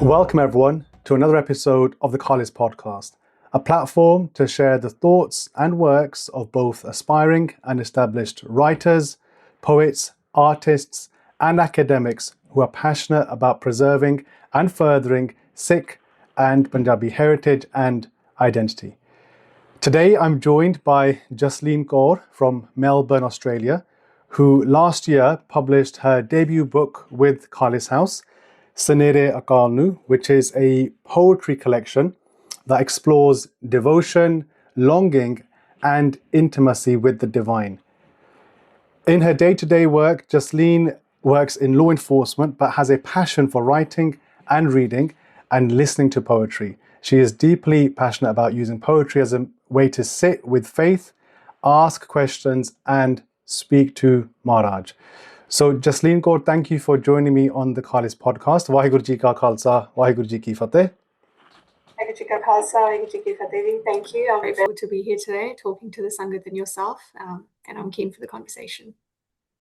Welcome everyone to another episode of the Khalis Podcast, a platform to share the thoughts and works of both aspiring and established writers, poets, artists, and academics who are passionate about preserving and furthering Sikh and Punjabi heritage and identity. Today I'm joined by Jasleen Kaur from Melbourne, Australia, who last year published her debut book with Khalis House, Sanhere Akaal, which is a poetry collection that explores devotion, longing, and intimacy with the divine. In her day-to-day work, Jasleen works in law enforcement but has a passion for writing and reading and listening to poetry. She is deeply passionate about using poetry as a way to sit with faith, ask questions, and speak to Maharaj. So, Jasleen Kaur, thank you for joining me on the Khalis Podcast. Vaheguru Ji Ka Khalsa, Vaheguru Ji Ki Fateh. Vaheguru Ji Ka Khalsa, Vaheguru Ji Ki Fateh. Thank you. I'm grateful to be here today, talking to the Sangat and yourself, and I'm keen for the conversation.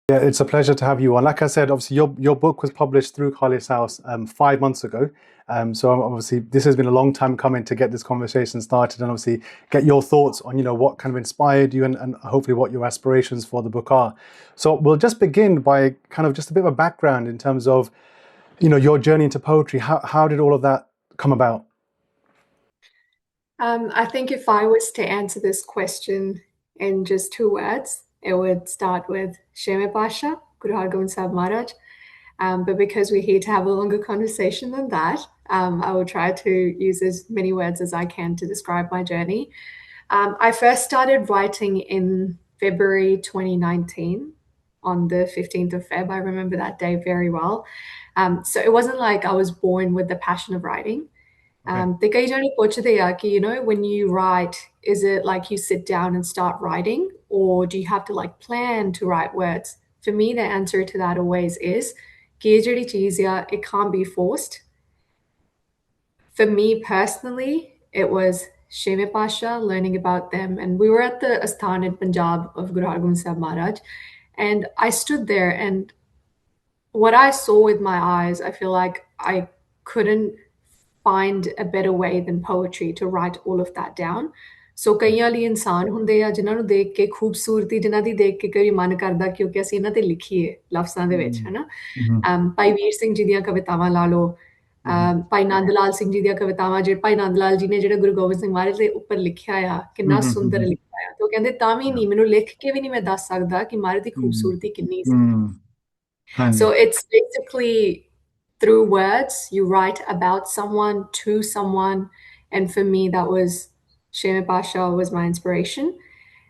Yeah, it's a pleasure to have you on. Like I said, obviously your book was published through Khalis House 5 months ago. So obviously this has been a long time coming to get this conversation started and obviously get your thoughts on, what kind of inspired you and hopefully what your aspirations for the book are. So we'll just begin by kind of just a bit of a background in terms of, your journey into poetry. How did all of that come about? I think if I was to answer this question in just 2 words, it would start with Sheme Pasha, Guru Har Gobind Sahib Maharaj. But because we're here to have a longer conversation than that, I will try to use as many words as I can to describe my journey. I first started writing in February 2019, on the 15th of Feb. I remember that day very well. So it wasn't like I was born with the passion of writing. When you write, is it like you sit down and start writing, or do you have to plan to write words? For me, the answer to that always is it can't be forced. For me personally, it was Sheme Pasha, learning about them, and we were at the Asthan in Punjab of Guru Har Gobind Sahib Maharaj, and I stood there, and what I saw with my eyes, I feel like I couldn't find a better way than poetry to write all of that down. So ਕਈਆਂ ਲਈ ਇਨਸਾਨ ਹੁੰਦੇ ਆ ਜਿਨ੍ਹਾਂ ਨੂੰ ਦੇਖ ਕੇ ਖੂਬਸੂਰਤੀ ਜਿਨ੍ਹਾਂ ਦੀ ਦੇਖ ਕੇ ਕਈ ਮਨ ਕਰਦਾ ਕਿਉਂਕਿ ਅਸੀਂ ਇਹਨਾਂ ਤੇ ਲਿਖੀਏ ਲਫ਼ਜ਼ਾਂ ਦੇ ਵਿੱਚ ਹਨਾ ਭਾਈ ਵੀਰ ਸਿੰਘ ਜੀ ਦੀਆਂ ਕਵਿਤਾਵਾਂ ਲਾ ਲਓ ਭਾਈ ਨੰਦ ਲਾਲ ਸਿੰਘ ਜੀ ਦੀਆਂ ਕਵਿਤਾਵਾਂ ਜਿਹੜੇ ਭਾਈ ਨੰਦ ਲਾਲ ਜੀ ਨੇ ਜਿਹੜੇ ਗੁਰੂ ਗੋਬਿੰਦ ਸਿੰਘ ਮਹਾਰਾਜ ਦੇ ਉੱਪਰ ਲਿਖਿਆ ਆ ਕਿੰਨਾ ਸੁੰਦਰ ਲਿਖਿਆ ਆ ਤੇ ਉਹ ਕਹਿੰਦੇ ਤਾਂ ਵੀ ਨਹੀਂ ਮੈਨੂੰ ਲਿਖ ਕੇ ਵੀ ਨਹੀਂ ਮੈਂ ਦੱਸ ਸਕਦਾ ਕਿ ਮਹਾਰਾਜ ਦੀ ਖੂਬਸੂਰਤੀ ਕਿੰਨੀ ਸੀ So it's basically through words you write about someone to someone, and for me that was Sheme Pasha was my inspiration.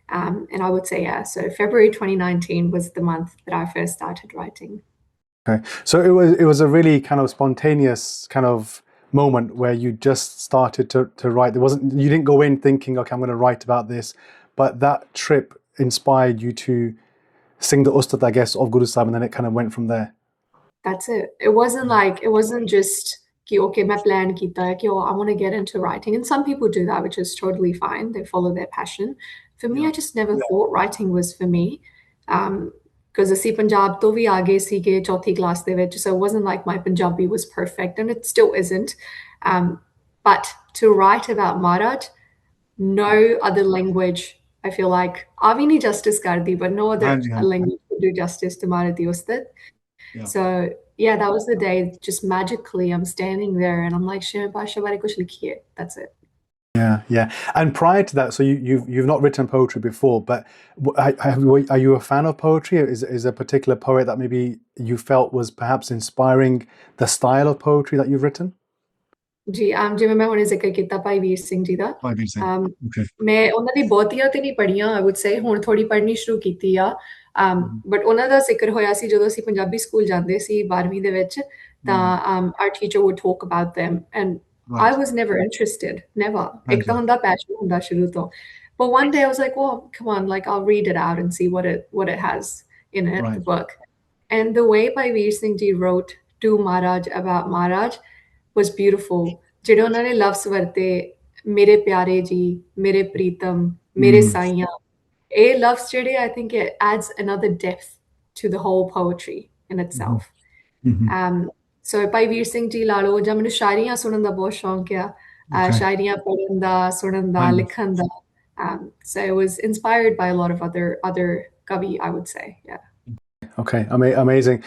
And I would say, so February 2019 was the month that I first started writing. Okay. So it was a really kind of spontaneous kind of moment where you just started to write. You didn't go in thinking, okay, I'm going to write about this, but that trip inspired you to sing the Ustad, I guess, of Guru Sahib, and then it kind of went from there. That's it. It wasn't just okay, my plan kita hai ki I want to get into writing, and some people do that, which is totally fine. They follow their passion. For me, I just never thought writing was for me, because ਅਸੀਂ ਪੰਜਾਬ ਤੋਂ ਵੀ ਆਗੇ ਸੀਗੇ ਚੌਥੀ class ਦੇ ਵਿੱਚ, so it wasn't like my Panjabi was perfect, and it still isn't. But to write about Maharaj, no other language, I feel like avi nahi justice kardi, but no other language could do justice to Maharaj di Ustad. So yeah, that was the day. Just magically, I'm standing there and I'm like, Sheme Pasha bare kuch likhiye. That's it. Yeah. And prior to that, so you've not written poetry before, but are you a fan of poetry? Is there a particular poet that maybe you felt was perhaps inspiring the style of poetry that you've written? ਜੀ ਜਿਵੇਂ ਮੈਂ ਹੁਣੇ ਜ਼ਿਕਰ ਕੀਤਾ ਭਾਈ ਵੀਰ ਸਿੰਘ ਜੀ ਦਾ, ਮੈਂ ਉਹਨਾਂ ਦੀ ਬਹੁਤੀਆਂ ਤੇ ਨਹੀਂ ਪੜ੍ਹੀਆਂ, I would say ਹੁਣ ਥੋੜੀ ਪੜ੍ਹਨੀ ਸ਼ੁਰੂ ਕੀਤੀ ਆ, ਬਟ ਉਹਨਾਂ ਦਾ ਜ਼ਿਕਰ ਹੋਇਆ ਸੀ ਜਦੋਂ ਅਸੀਂ ਪੰਜਾਬੀ ਸਕੂਲ ਜਾਂਦੇ ਸੀ 12ਵੀਂ ਦੇ ਵਿੱਚ, ਤਾਂ our teacher would talk about them, and I was never interested, never. ਇੱਕ ਤਾਂ ਹੁੰਦਾ passion ਹੁੰਦਾ ਸ਼ੁਰੂ ਤੋਂ, but one day I was like, well, come on, I'll read it out and see what it has in it, the book. And the way Bhai Veer Singh ji wrote to Maharaj about Maharaj was beautiful. ਜਿਹੜੇ ਉਹਨਾਂ ਨੇ ਲਫ਼ਜ਼ ਵਰਤੇ, ਮੇਰੇ ਪਿਆਰੇ ਜੀ, ਮੇਰੇ ਪ੍ਰੀਤਮ, ਮੇਰੇ ਸਾਈਆਂ, ਇਹ ਲਫ਼ਜ਼ ਜਿਹੜੇ, I think it adds another depth to the whole poetry in itself. ਸੋ ਭਾਈ ਵੀਰ ਸਿੰਘ ਜੀ ਲਾ ਲਓ, ਜਾਂ ਮੈਨੂੰ ਸ਼ਾਇਰੀਆਂ ਸੁਣਨ ਦਾ ਬਹੁਤ ਸ਼ੌਂਕ ਆ, Okay. ਸ਼ਾਇਰੀਆਂ ਪੜ੍ਹਨ ਦਾ, ਸੁਣਨ ਦਾ, ਹਾਂਜੀ। ਲਿਖਣ ਦਾ. So I was inspired by a lot of other kavi, I would say. Yeah. Okay, amazing.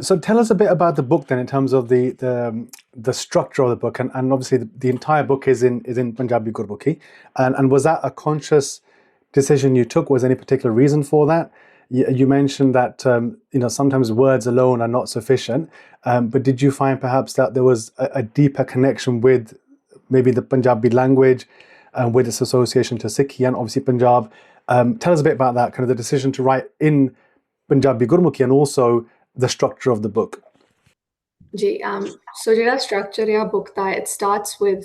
So tell us a bit about the book then, in terms of the structure of the book, and obviously the entire book is in Punjabi Gurmukhi, and was that a conscious decision you took? Was there any particular reason for that? You mentioned that sometimes words alone are not sufficient, but did you find perhaps that there was a deeper connection with maybe the Punjabi language, with its association to Sikhi and obviously Punjab? Tell us a bit about that, kind of the decision to write in Punjabi Gurmukhi and also the structure of the book. ਜੀ ਸੋ ਜਿਹੜਾ structure ਆ book ਦਾ, it starts with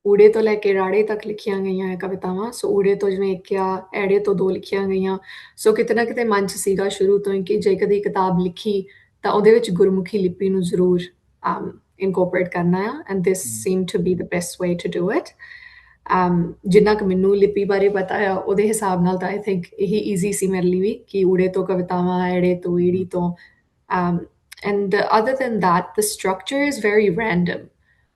ਊੜੇ ਤੋਂ ਲੈ ਕੇ ਰਾੜੇ ਤੱਕ ਲਿਖੀਆਂ ਗਈਆਂ ਹੈ ਕਵਿਤਾਵਾਂ. ਸੋ ਊੜੇ ਤੋਂ ਜਿਵੇਂ ਇੱਕ ਆ, ਐੜੇ ਤੋਂ 2 ਲਿਖੀਆਂ ਗਈਆਂ. ਸੋ ਕਿਤੇ ਨਾ ਕਿਤੇ ਮਨ 'ਚ ਸੀਗਾ ਸ਼ੁਰੂ ਤੋਂ ਹੀ ਕਿ ਜੇ ਕਦੀ ਕਿਤਾਬ ਲਿਖੀ ਤਾਂ ਉਹਦੇ ਵਿੱਚ ਗੁਰਮੁਖੀ ਲਿਪੀ ਨੂੰ ਜ਼ਰੂਰ ਇਨਕੋਪਰੇਟ ਕਰਨਾ ਆ, and this seem to be the best way to do it. ਜਿੰਨਾ ਕੁ ਮੈਨੂੰ ਲਿਪੀ ਬਾਰੇ ਪਤਾ ਆ ਉਹਦੇ ਹਿਸਾਬ ਨਾਲ ਤਾਂ ਆਈ ਥਿੰਕ ਇਹੀ ਈਜ਼ੀ ਸੀ ਮੇਰੇ ਲਈ ਵੀ, ਕਿ ਊੜੇ ਤੋਂ ਕਵਿਤਾਵਾਂ, ਐੜੇ ਤੋਂ, ਈੜੀ ਤੋਂ. And other than that, the structure is very random.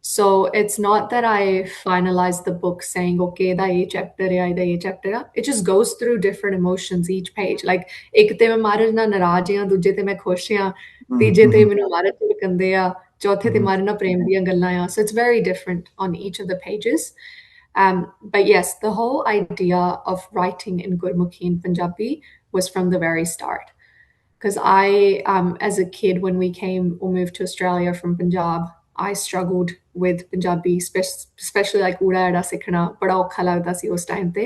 So it's not that I finalized the book saying, okay, da ye chapter hai, da ye chapter hai. It just goes through different emotions each page. Like, ek te main marriage na naraj ha, duje te main khush ha, teje te mainu marriage likande ha, chauthe te mare na prem diyan gallan ha. So it's very different on each of the pages. But yes, the whole idea of writing in Gurmukhi in Punjabi was from the very start. Because as a kid, when we moved to Australia from Punjab, I struggled with Punjabi, especially like ura eda sikhna bada aukha lagda si us time te.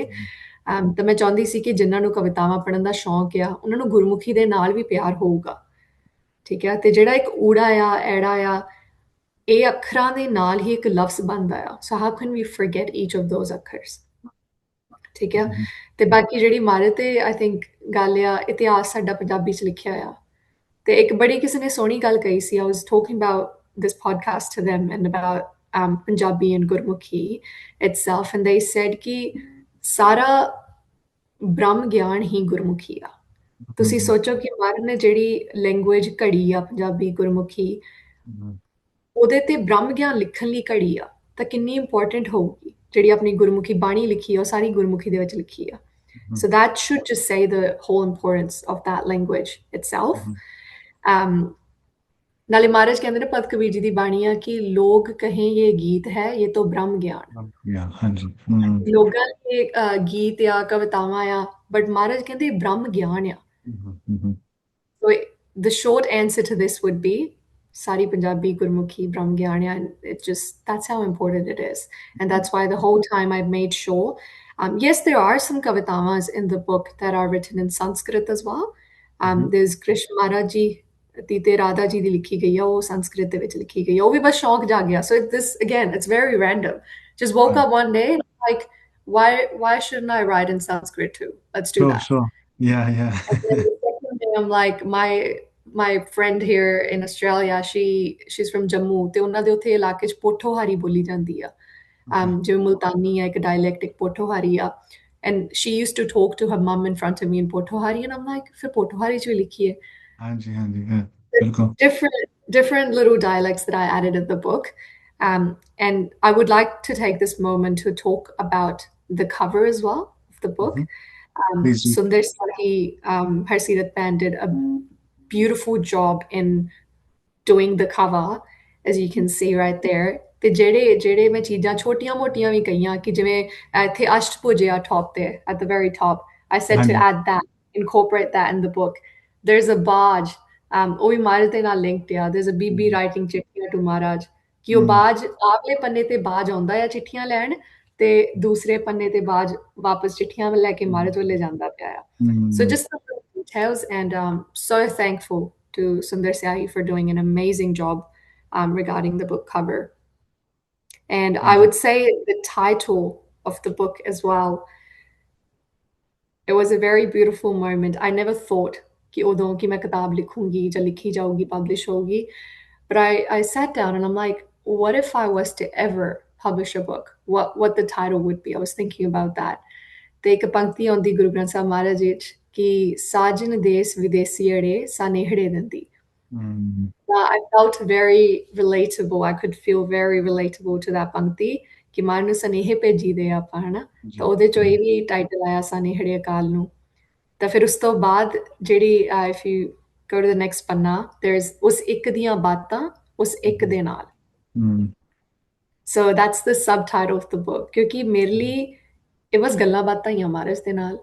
ਤਾਂ ਮੈਂ ਚਾਹੁੰਦੀ ਸੀ ਕਿ ਜਿਨ੍ਹਾਂ ਨੂੰ ਕਵਿਤਾਵਾਂ ਪੜ੍ਹਨ ਦਾ ਸ਼ੌਂਕ ਆ, ਉਹਨਾਂ ਨੂੰ ਗੁਰਮੁਖੀ ਦੇ ਨਾਲ ਵੀ ਪਿਆਰ ਹੋਊਗਾ. ਠੀਕ ਹੈ, ਤੇ ਜਿਹੜਾ ਇੱਕ ਊੜਾ ਆ, ਐੜਾ ਆ, ਇਹ ਅੱਖਰਾਂ ਦੇ ਨਾਲ ਹੀ ਇੱਕ ਲਫ਼ਜ਼ ਬਣਦਾ ਆ. So how can we forget each of those ਅੱਖਰਸ. ਠੀਕ ਆ. ਤੇ ਬਾਕੀ ਜਿਹੜੀ ਮਾਰੇ ਤੇ ਆਈ ਥਿੰਕ ਗੱਲ ਆ, ਇਤਿਹਾਸ ਸਾਡਾ ਪੰਜਾਬੀ 'ਚ ਲਿਖਿਆ ਆ. ਤੇ ਇੱਕ ਬੜੀ ਕਿਸੇ ਨੇ ਸੋਹਣੀ ਗੱਲ ਕਹੀ ਸੀ. I was talking about this podcast to them and about Punjabi and Gurmukhi itself, and they said ਕਿ ਸਾਰਾ ਬ੍ਰਹਮ ਗਿਆਨ ਹੀ ਗੁਰਮੁਖੀ ਆ. ਤੁਸੀਂ ਸੋਚੋ ਕਿ ਮਹਾਰਾਜ ਨੇ ਜਿਹੜੀ ਲੈਂਗੁਏਜ ਘੜੀ ਆ ਪੰਜਾਬੀ ਗੁਰਮੁਖੀ, ਉਹਦੇ ਤੇ ਬ੍ਰਹਮ ਗਿਆਨ ਲਿਖਣ ਲਈ ਘੜੀ ਆ, ਤਾਂ ਕਿੰਨੀ ਇੰਪੋਰਟੈਂਟ ਹੋਊਗੀ. ਜਿਹੜੀ ਆਪਣੀ ਗੁਰਮੁਖੀ ਬਾਣੀ ਲਿਖੀ ਆ, ਉਹ ਸਾਰੀ ਗੁਰਮੁਖੀ ਦੇ ਵਿੱਚ ਲਿਖੀ ਆ. So that should just say the whole importance of that language itself. ਨਾਲੇ ਮਹਾਰਾਜ ਕਹਿੰਦੇ ਨੇ ਪਤ ਕਬੀਰ ਜੀ ਦੀ ਬਾਣੀ ਆ ਕਿ ਲੋਕ ਕਹੇ ਇਹ ਗੀਤ ਹੈ, ਇਹ ਤੋਂ ਬ੍ਰਹਮ ਗਿਆਨ. ਲੋਕਾਂ ਦੇ ਗੀਤ ਆ, ਕਵਿਤਾਵਾਂ ਆ, ਬਟ ਮਹਾਰਾਜ ਕਹਿੰਦੇ ਇਹ ਬ੍ਰਹਮ ਗਿਆਨ ਆ. So the short answer to this would be Sari Punjabi Gurmukhi Brahm Gyana, and it just, that's how important it is. And that's why the whole time I've made sure, yes, there are some kavitamas in the book that are written in Sanskrit as well. There's Krishna Maharaj ji, Tite Radha ji di likhi gayi hai, wo Sanskrit de vich likhi gayi hai. Oh, bhi bas shauk jag gaya. So this, again, it's very random. Just woke up one day like, why shouldn't I write in Sanskrit too? Let's do that. Sure. Yeah. And then the second day, I'm like, my friend here in Australia, she's from Jammu, ਤੇ ਉਹਨਾਂ ਦੇ ਉੱਥੇ ਇਲਾਕੇ 'ਚ ਪੋਠੋਹਾਰੀ ਬੋਲੀ ਜਾਂਦੀ ਆ. ਜਿਵੇਂ ਮੁਲਤਾਨੀ ਆ, ਇੱਕ dialectic ਪੋਠੋਹਾਰੀ ਆ. And she used to talk to her mum in front of me in Pothohari, and I'm like, ਫਿਰ ਪੋਠੋਹਾਰੀ 'ਚ ਵੀ ਲਿਖੀਏ. ਹਾਂਜੀ, ਬਿਲਕੁਲ. Different little dialects that I added in the book. And I would like to take this moment to talk about the cover as well of the book. Sundar Sahi, Harsirat Pan did a beautiful job in doing the cover, as you can see right there. ਤੇ ਜਿਹੜੇ ਮੈਂ ਚੀਜ਼ਾਂ ਛੋਟੀਆਂ ਮੋਟੀਆਂ ਵੀ ਕਹੀਆਂ, ਕਿ ਜਿਵੇਂ ਇੱਥੇ ਅਸ਼ਟਭੁਜ ਆ top ਤੇ, at the very top, I said to add that, incorporate that in the book. There's a barge, ਉਹ ਵੀ ਮਹਾਰਾਜ ਦੇ ਨਾਲ linked ਆ. There's a ਬੀਬੀ writing ਚਿੱਠੀਆਂ to ਮਹਾਰਾਜ, ਕਿ ਉਹ ਬਾਜ ਆਪਲੇ ਪੰਨੇ ਤੇ ਬਾਜ ਆਉਂਦਾ ਆ ਚਿੱਠੀਆਂ ਲੈਣ, ਤੇ ਦੂਸਰੇ ਪੰਨੇ ਤੇ ਬਾਜ ਵਾਪਸ ਚਿੱਠੀਆਂ ਲੈ ਕੇ ਮਹਾਰਾਜ ਵੱਲੇ ਜਾਂਦਾ ਪਿਆ ਆ. So just the details, and so thankful to Sundar Sahi for doing an amazing job regarding the book cover. And I would say the title of the book as well, it was a very beautiful moment. I never thought कि उदों कि मैं किताब लिखूंगी या लिखी जाऊगी, publish होगी. But I sat down and I'm like, what if I was to ever publish a book? What the title would be? I was thinking about that. ਤੇ ਇੱਕ ਪੰਕਤੀ ਆਉਂਦੀ ਗੁਰੂ ਗ੍ਰੰਥ ਸਾਹਿਬ ਮਹਾਰਾਜ ਵਿੱਚ, ਕਿ ਸਾਜਨ ਦੇਸ ਵਿਦੇਸੀੜੇ ਸਾਨੇਹੜੇ ਦਿੰਦੀ. I felt very relatable. I could feel very relatable to that पंक्ति कि मानू सनेहे भेजी दे ਆਪਾਂ ਹਨਾ ਤਾਂ ਉਹਦੇ ਚੋਂ ਇਹ ਵੀ ਟਾਈਟਲ ਆਇਆ ਸਨੇਹੜੇ ਅਕਾਲ ਨੂੰ ਤਾਂ ਫਿਰ ਉਸ ਤੋਂ ਬਾਅਦ ਜਿਹੜੀ if you go to the next ਪੰਨਾ there's ਉਸ ਇੱਕ ਦੀਆਂ ਬਾਤਾਂ ਉਸ ਇੱਕ ਦੇ ਨਾਲ so that's the subtitle of the book ਕਿਉਂਕਿ ਮੇਰੇ ਲਈ it was ਗੱਲਾਂ ਬਾਤਾਂ ਹੀ ਮਾਰਸ ਦੇ ਨਾਲ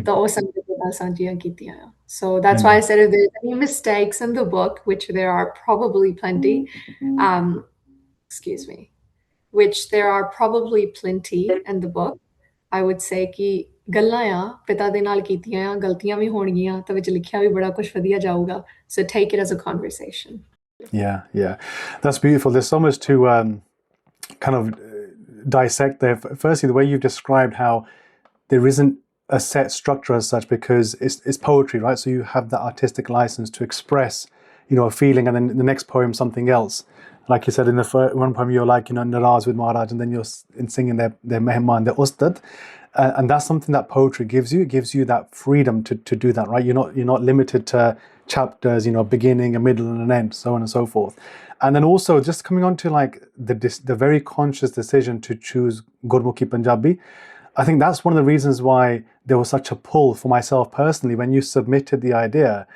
ਤਾਂ ਉਹ ਸੰਗਤ ਦੇ ਨਾਲ ਸਾਂਝੀਆਂ ਕੀਤੀਆਂ ਆ so that's why I said if there's any mistakes in the book which there are probably plenty excuse me which there are probably plenty in the book I would say ਕਿ ਗੱਲਾਂ ਆ ਪਿਤਾ ਦੇ ਨਾਲ ਕੀਤੀਆਂ ਆ ਗਲਤੀਆਂ ਵੀ ਹੋਣਗੀਆਂ ਤਾਂ ਵਿੱਚ ਲਿਖਿਆ ਵੀ ਬੜਾ ਕੁਝ ਵਧੀਆ ਜਾਊਗਾ so take it as a conversation yeah that's beautiful there's so much to kind of dissect there firstly the way you've described how there isn't a set structure as such because it's poetry right so you have that artistic license to express a feeling and then the next poem something else like you said in the one poem you're like naraz with Maharaj and then you're singing their mehman their ustad and that's something that poetry gives you it gives you that freedom to do that right you're not limited to chapters beginning a middle and an end so on and so forth and then also just coming on to like the very conscious decision to choose Gurmukhi Punjabi I think that's one of the reasons why there was such a pull for myself personally when you submitted the idea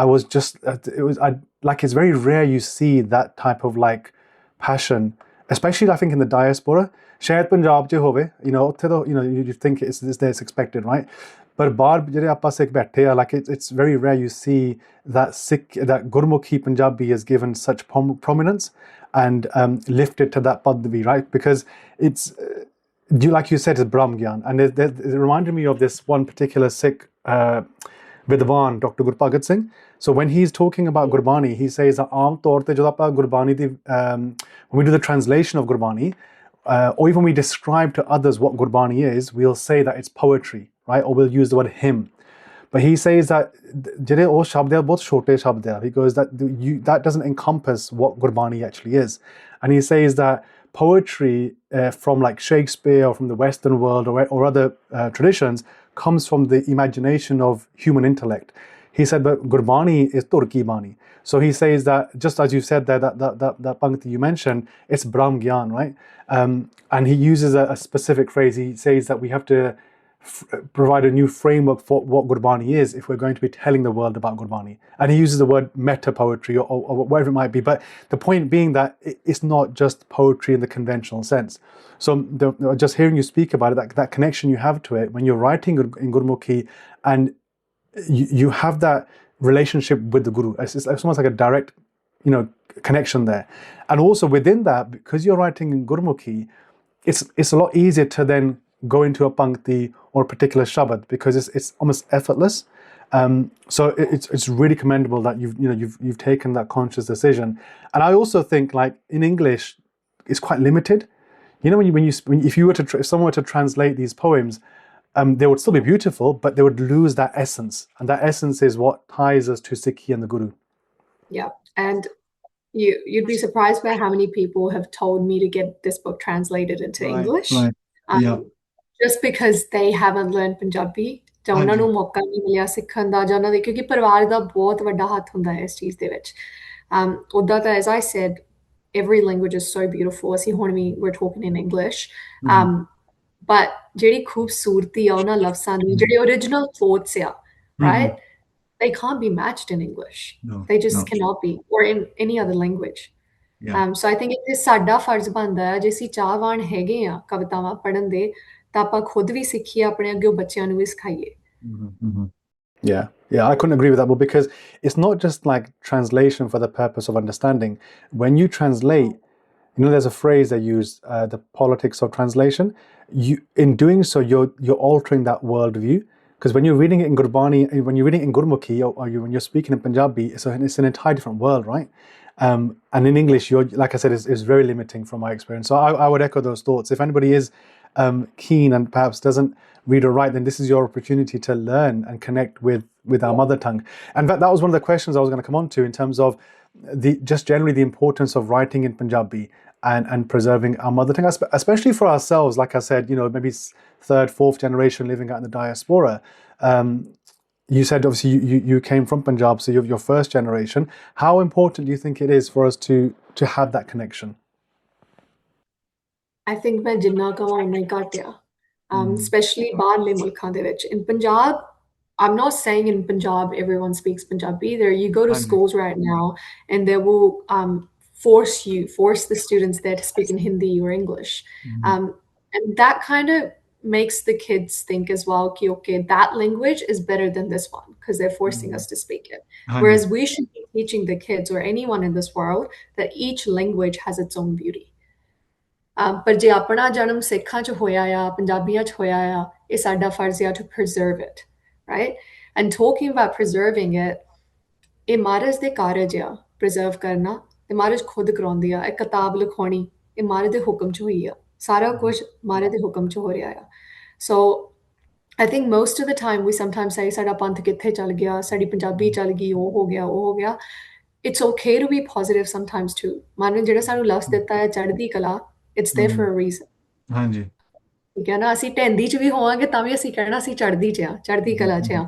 I was just it's very rare you see that type of like passion especially I think in the diaspora shayad Punjab je hove utthe to you think it's expected right but baar jehde aapa Sikh baithe a like it's very rare you see that Gurmukhi Punjabi is given such prominence and lifted to that padvi right because it's like you said, it's Brahm Gyan. And it reminded me of this one particular Sikh Vidwan, Dr. Gurpagat Singh. So when he's talking about Gurbani, he says that aam taur te jod aapa Gurbani di when we do the translation of Gurbani, or even we describe to others what Gurbani is, we'll say that it's poetry, right? Or we'll use the word hymn. But he says that jehde oh shabd hai bahut chote shabd hai because that doesn't encompass what Gurbani actually is. And he says that poetry from like Shakespeare or from the Western world or other traditions comes from the imagination of human intellect. He said, but Gurbani is Turki Bani. So he says that, just as you said there, that pankti you mentioned, it's Brahm Gyan, right? And he uses a specific phrase. He says that we have to provide a new framework for what Gurbani is if we're going to be telling the world about Gurbani. And he uses the word meta poetry or whatever it might be. But the point being that it's not just poetry in the conventional sense. So just hearing you speak about it, that connection you have to it when you're writing in Gurmukhi and you have that relationship with the Guru. It's almost like a direct, connection there. And also within that, because you're writing in Gurmukhi, it's a lot easier to then go into a pankti or a particular shabad because it's almost effortless. So it's really commendable that you've taken that conscious decision. And I also think like in English, it's quite limited. If someone were to translate these poems, they would still be beautiful, but they would lose that essence. And that essence is what ties us to Sikhi and the Guru. Yeah. And you'd be surprised by how many people have told me to get this book translated into English. Right. Yeah. Just because they haven't learned Punjabi ਜਾਂ ਉਹਨਾਂ ਨੂੰ ਮੌਕਾ ਨਹੀਂ ਮਿਲਿਆ ਸਿੱਖਣ ਦਾ ਜਾਂ ਉਹਨਾਂ ਦੇ ਕਿਉਂਕਿ ਪਰਿਵਾਰ ਦਾ ਬਹੁਤ ਵੱਡਾ ਹੱਥ ਹੁੰਦਾ ਹੈ ਇਸ ਚੀਜ਼ ਦੇ ਵਿੱਚ ਉੱਦਾਂ ਤਾਂ as I said every language is so beautiful ਅਸੀਂ ਹੁਣ ਵੀ we're talking in English but ਜਿਹੜੀ ਖੂਬਸੂਰਤੀ ਆ ਉਹਨਾਂ ਲਫ਼ਜ਼ਾਂ ਦੀ ਜਿਹੜੇ original thoughts ਆ right they can't be matched in English they just cannot be or in any other language so I think ਇਹ ਸਾਡਾ ਫਰਜ਼ ਬਣਦਾ ਹੈ ਜੇ ਅਸੀਂ ਚਾਹਵਾਨ ਹੈਗੇ ਆ ਕਵਿਤਾਵਾਂ ਪੜ੍ਹਨ ਦੇ ਤਾਂ ਆਪਾਂ ਖੁਦ ਵੀ ਸਿੱਖੀਏ ਆਪਣੇ ਅੱਗੇ ਬੱਚਿਆਂ ਨੂੰ ਵੀ ਸਿਖਾਈਏ Yeah, I couldn't agree with that, but because it's not just like translation for the purpose of understanding. When you translate, there's a phrase they use, the politics of translation. In doing so, you're altering that worldview. Because when you're reading it in Gurbani, when you're reading it in Gurmukhi, or when you're speaking in Punjabi, it's an entire different world, right? And in English, like I said, is very limiting from my experience. So I would echo those thoughts. If anybody is keen and perhaps doesn't read or write, then this is your opportunity to learn and connect with our mother tongue. And that was one of the questions I was going to come on to in terms of just generally the importance of writing in Punjabi and preserving our mother tongue, especially for ourselves. Like I said, maybe third, fourth generation living out in the diaspora. you said obviously you came from Punjab, so you're your first generation. How important do you think it is for us to have that connection? I think ਮੈਂ ਜਿੰਨਾ ਕਵਾਂ ਉਨਾ ਹੀ ਘੱਟ ਆ. Especially ਬਾਹਰਲੇ ਮੁਲਕਾਂ ਦੇ ਵਿੱਚ. In Punjab, I'm not saying in Punjab everyone speaks Punjabi. There, you go to schools right now, and they will force the students there to speak in Hindi or English, and that kind of makes the kids think as well, okay, that language is better than this one because they're forcing us to speak it. Whereas we should be teaching the kids or anyone in this world that each language has its own beauty. ਪਰ ਜੇ ਆਪਣਾ ਜਨਮ ਸਿੱਖਾਂ 'ਚ ਹੋਇਆ ਆ, ਪੰਜਾਬੀਆਂ 'ਚ ਹੋਇਆ ਆ, ਇਹ ਸਾਡਾ ਫਰਜ਼ ਆ to preserve it, right? And talking about preserving it, ਇਹ ਮਹਾਰਾਜ ਦੇ ਕਾਰਜ ਆ preserve ਕਰਨਾ, ਤੇ ਮਹਾਰਾਜ ਖੁਦ ਕਰਾਉਂਦੇ ਆ. ਇਹ ਕਿਤਾਬ ਲਿਖਾਉਣੀ, ਇਹ ਮਹਾਰਾਜ ਦੇ ਹੁਕਮ 'ਚ ਹੋਈ ਆ. ਸਾਰਾ ਕੁਝ ਮਹਾਰਾਜ ਦੇ ਹੁਕਮ 'ਚ ਹੋ ਰਿਹਾ ਆ. So I think most of the time we sometimes say ਸਾਡਾ ਪੰਥ ਕਿੱਥੇ ਚੱਲ ਗਿਆ, ਸਾਡੀ ਪੰਜਾਬੀ ਚੱਲ ਗਈ, ਉਹ ਹੋ ਗਿਆ, ਉਹ ਹੋ ਗਿਆ. It's okay to be positive sometimes too. ਮਹਾਰਾਜ ਨੇ ਜਿਹੜਾ ਸਾਨੂੰ ਲਫ਼ਜ਼ ਦਿੱਤਾ ਹੈ ਚੜ੍ਹਦੀ ਕਲਾ, it's there for a reason. ਹਾਂਜੀ, ਠੀਕ ਹੈ ਨਾ, ਅਸੀਂ ਢਹਿੰਦੀ 'ਚ ਵੀ ਹੋਵਾਂਗੇ ਤਾਂ ਵੀ ਅਸੀਂ ਕਹਿਣਾ ਅਸੀਂ ਚੜ੍ਹਦੀ 'ਚ ਆ, ਚੜ੍ਹਦੀ ਕਲਾ 'ਚ ਆ.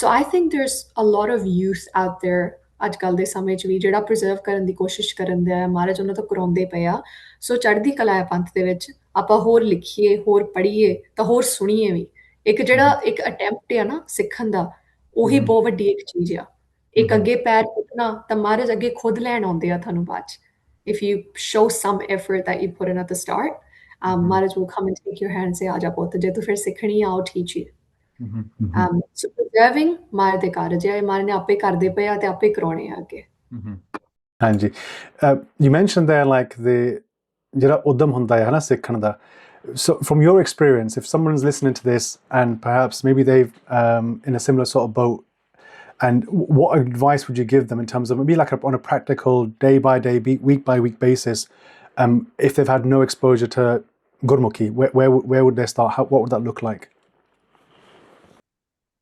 So I think there's a lot of youth out there ਅੱਜ ਕੱਲ੍ਹ ਦੇ ਸਮੇਂ 'ਚ ਵੀ ਜਿਹੜਾ ਪ੍ਰੀਜ਼ਰਵ ਕਰਨ ਦੀ ਕੋਸ਼ਿਸ਼ ਕਰਨ ਦੇ ਆ, ਮਹਾਰਾਜ ਉਹਨਾਂ ਤੋਂ ਕਰਾਉਂਦੇ ਪਏ ਆ. ਸੋ ਚੜ੍ਹਦੀ ਕਲਾ ਹੈ ਪੰਥ ਦੇ ਵਿੱਚ. ਆਪਾਂ ਹੋਰ ਲਿਖੀਏ, ਹੋਰ ਪੜ੍ਹੀਏ ਤਾਂ ਹੋਰ ਸੁਣੀਏ ਵੀ. ਇੱਕ ਜਿਹੜਾ ਇੱਕ ਅਟੈਂਪਟ ਆ ਨਾ ਸਿੱਖਣ ਦਾ, ਉਹੀ ਬਹੁਤ ਵੱਡੀ ਇੱਕ ਚੀਜ਼ ਆ. ਇੱਕ ਅੱਗੇ ਪੈਰ ਪੁੱਟਣਾ ਤਾਂ ਮਹਾਰਾਜ ਅੱਗੇ ਖੁਦ ਲੈਣ ਆਉਂਦੇ ਆ ਤੁਹਾਨੂੰ ਬਾਅਦ 'ਚ. If you show some effort that you put in at the start, Maharaj will come and take your hand and say, "Aja put, je tu fir sikhni, I'll teach you." So preserving Maharaj de karaj hai, Maharaj ne ape karde pe a te ape karaune a age. ਹਾਂਜੀ, you mentioned there like the ਜਿਹੜਾ ਉਦਮ ਹੁੰਦਾ ਹੈ ਨਾ ਸਿੱਖਣ ਦਾ. So from your experience, if someone's listening to this and perhaps maybe they've in a similar sort of boat, and what advice would you give them in terms of maybe like on a practical day-by-day, week-by-week basis, if they've had no exposure to Gurmukhi, where would they start? What would that look like?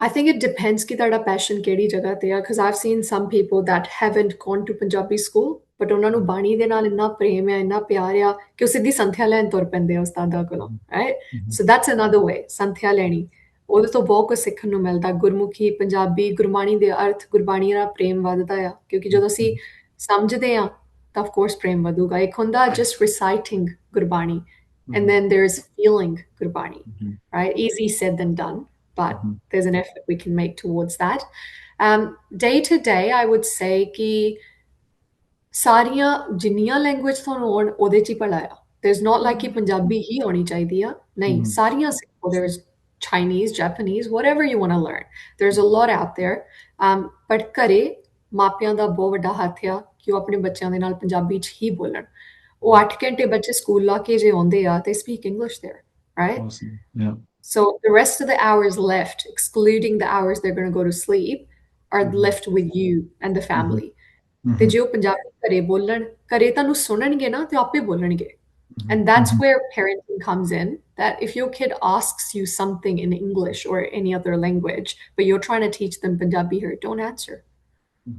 I think it depends ki tada passion kedi jagah te hai, because I've seen some people that haven't gone to Punjabi school, but ਉਹਨਾਂ ਨੂੰ ਬਾਣੀ ਦੇ ਨਾਲ ਇੰਨਾ ਪ੍ਰੇਮ ਹੈ, ਇੰਨਾ ਪਿਆਰ ਆ ਕਿ ਉਹ ਸਿੱਧੀ ਸੰਥਿਆ ਲੈਣ ਤੁਰ ਪੈਂਦੇ ਆ ਉਸਤਾਦਾਂ ਕੋਲੋਂ, right? So that's another way, ਸੰਥਿਆ ਲੈਣੀ. ਉਹਦੇ ਤੋਂ ਬਹੁਤ ਕੁਝ ਸਿੱਖਣ ਨੂੰ ਮਿਲਦਾ. ਗੁਰਮੁਖੀ, ਪੰਜਾਬੀ, ਗੁਰਬਾਣੀ ਦੇ ਅਰਥ, ਗੁਰਬਾਣੀ ਨਾਲ ਪ੍ਰੇਮ ਵੱਧਦਾ ਆ, ਕਿਉਂਕਿ ਜਦੋਂ ਅਸੀਂ ਸਮਝਦੇ ਹਾਂ ਤਾਂ of course ਪ੍ਰੇਮ ਵਧੂਗਾ. ਇੱਕ ਹੁੰਦਾ just reciting Gurbani, and then there's feeling Gurbani, right? Easy said than done, but there's an effort we can make towards that. Day to day, I would say ਕਿ ਸਾਰੀਆਂ ਜਿੰਨੀਆਂ ਲੈਂਗੁਏਜ ਤੁਹਾਨੂੰ ਆਉਣ ਉਹਦੇ 'ਚ ਹੀ ਭਲਾ ਆ. There's not like ਕਿ ਪੰਜਾਬੀ ਹੀ ਆਉਣੀ ਚਾਹੀਦੀ ਆ, ਨਹੀਂ, ਸਾਰੀਆਂ ਸਿੱਖੋ. There's Chinese, Japanese, whatever you want to learn. There's a lot out there. But ਘਰੇ ਮਾਪਿਆਂ ਦਾ ਬਹੁਤ ਵੱਡਾ ਹੱਥ ਆ ਕਿ ਉਹ ਆਪਣੇ ਬੱਚਿਆਂ ਦੇ ਨਾਲ ਪੰਜਾਬੀ 'ਚ ਹੀ ਬੋਲਣ. ਉਹ 8 ਘੰਟੇ ਬੱਚੇ ਸਕੂਲ ਲਾ ਕੇ ਜੇ ਆਉਂਦੇ ਆ, they speak English there, right? Awesome. Yeah. So the rest of the hours left, excluding the hours they're going to go to sleep, are left with you and the family. ਤੇ ਜੇ ਉਹ ਪੰਜਾਬੀ ਘਰੇ ਬੋਲਣ, ਘਰੇ ਤੁਹਾਨੂੰ ਸੁਣਨਗੇ ਨਾ ਤੇ ਆਪੇ ਬੋਲਣਗੇ. And that's where parenting comes in, that if your kid asks you something in English or any other language, but you're trying to teach them Punjabi here, don't answer.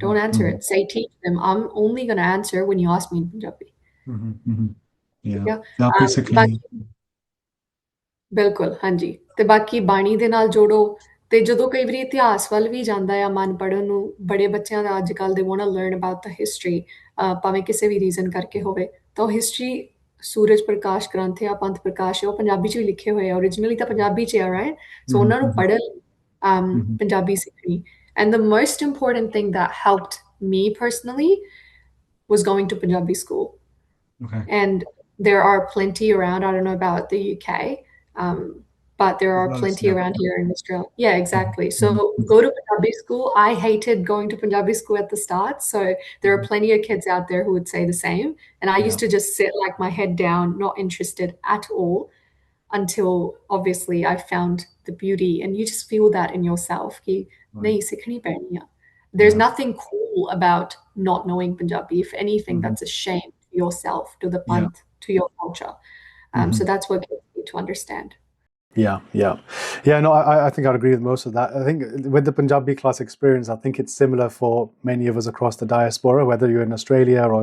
Don't answer it. Say, teach them, I'm only going to answer when you ask me in Punjabi. Yeah. Basically. ਬਿਲਕੁਲ, ਹਾਂਜੀ. ਤੇ ਬਾਕੀ ਬਾਣੀ ਦੇ ਨਾਲ ਜੋੜੋ. ਤੇ ਜਦੋਂ ਕਈ ਵਾਰੀ ਇਤਿਹਾਸ ਵੱਲ ਵੀ ਜਾਂਦਾ ਆ ਮਨ ਪੜ੍ਹਨ ਨੂੰ, ਬੜੇ ਬੱਚਿਆਂ ਦਾ ਅੱਜ ਕੱਲ੍ਹ ਦੇ want to learn about the history, ਭਾਵੇਂ ਕਿਸੇ ਵੀ ਰੀਜ਼ਨ ਕਰਕੇ ਹੋਵੇ, ਤਾਂ ਉਹ ਹਿਸਟਰੀ ਸੂਰਜ ਪ੍ਰਕਾਸ਼ ਗ੍ਰੰਥ ਆ, ਪੰਥ ਪ੍ਰਕਾਸ਼ ਆ, ਉਹ ਪੰਜਾਬੀ 'ਚ ਵੀ ਲਿਖੇ ਹੋਏ ਆ, ਓਰੀਜਨਲੀ ਤਾਂ ਪੰਜਾਬੀ 'ਚ ਆ, ਰਾਈਟ? ਸੋ ਉਹਨਾਂ ਨੂੰ ਪੜ੍ਹਨ ਪੰਜਾਬੀ ਸਿੱਖਣੀ. And the most important thing that helped me personally was going to Punjabi school. Okay. And there are plenty around. I don't know about the UK, but there are plenty around here in Australia. Yeah, exactly. So go to Punjabi school. I hated going to Punjabi school at the start. So there are plenty of kids out there who would say the same. And I used to just sit like my head down, not interested at all, until obviously I found the beauty. And you just feel that in yourself. Ki, nahi, sikhni paini hai. There's nothing cool about not knowing Punjabi. If anything, that's a shame to yourself, to the panth, to your culture. So that's what kids need to understand. Yeah. No, I think I'd agree with most of that. I think with the Punjabi class experience, I think it's similar for many of us across the diaspora, whether you're in Australia or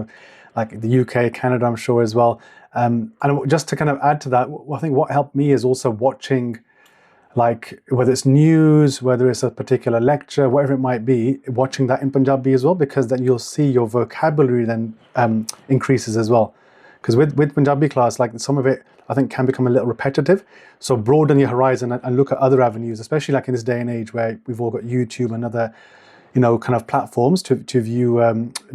like the UK, Canada, I'm sure as well. And just to kind of add to that, I think what helped me is also watching like whether it's news, whether it's a particular lecture, whatever it might be, watching that in Punjabi as well, because then you'll see your vocabulary then increases as well. Because with Punjabi class, like some of it, I think can become a little repetitive. So broaden your horizon and look at other avenues, especially like in this day and age where we've all got YouTube and other, kind of platforms to view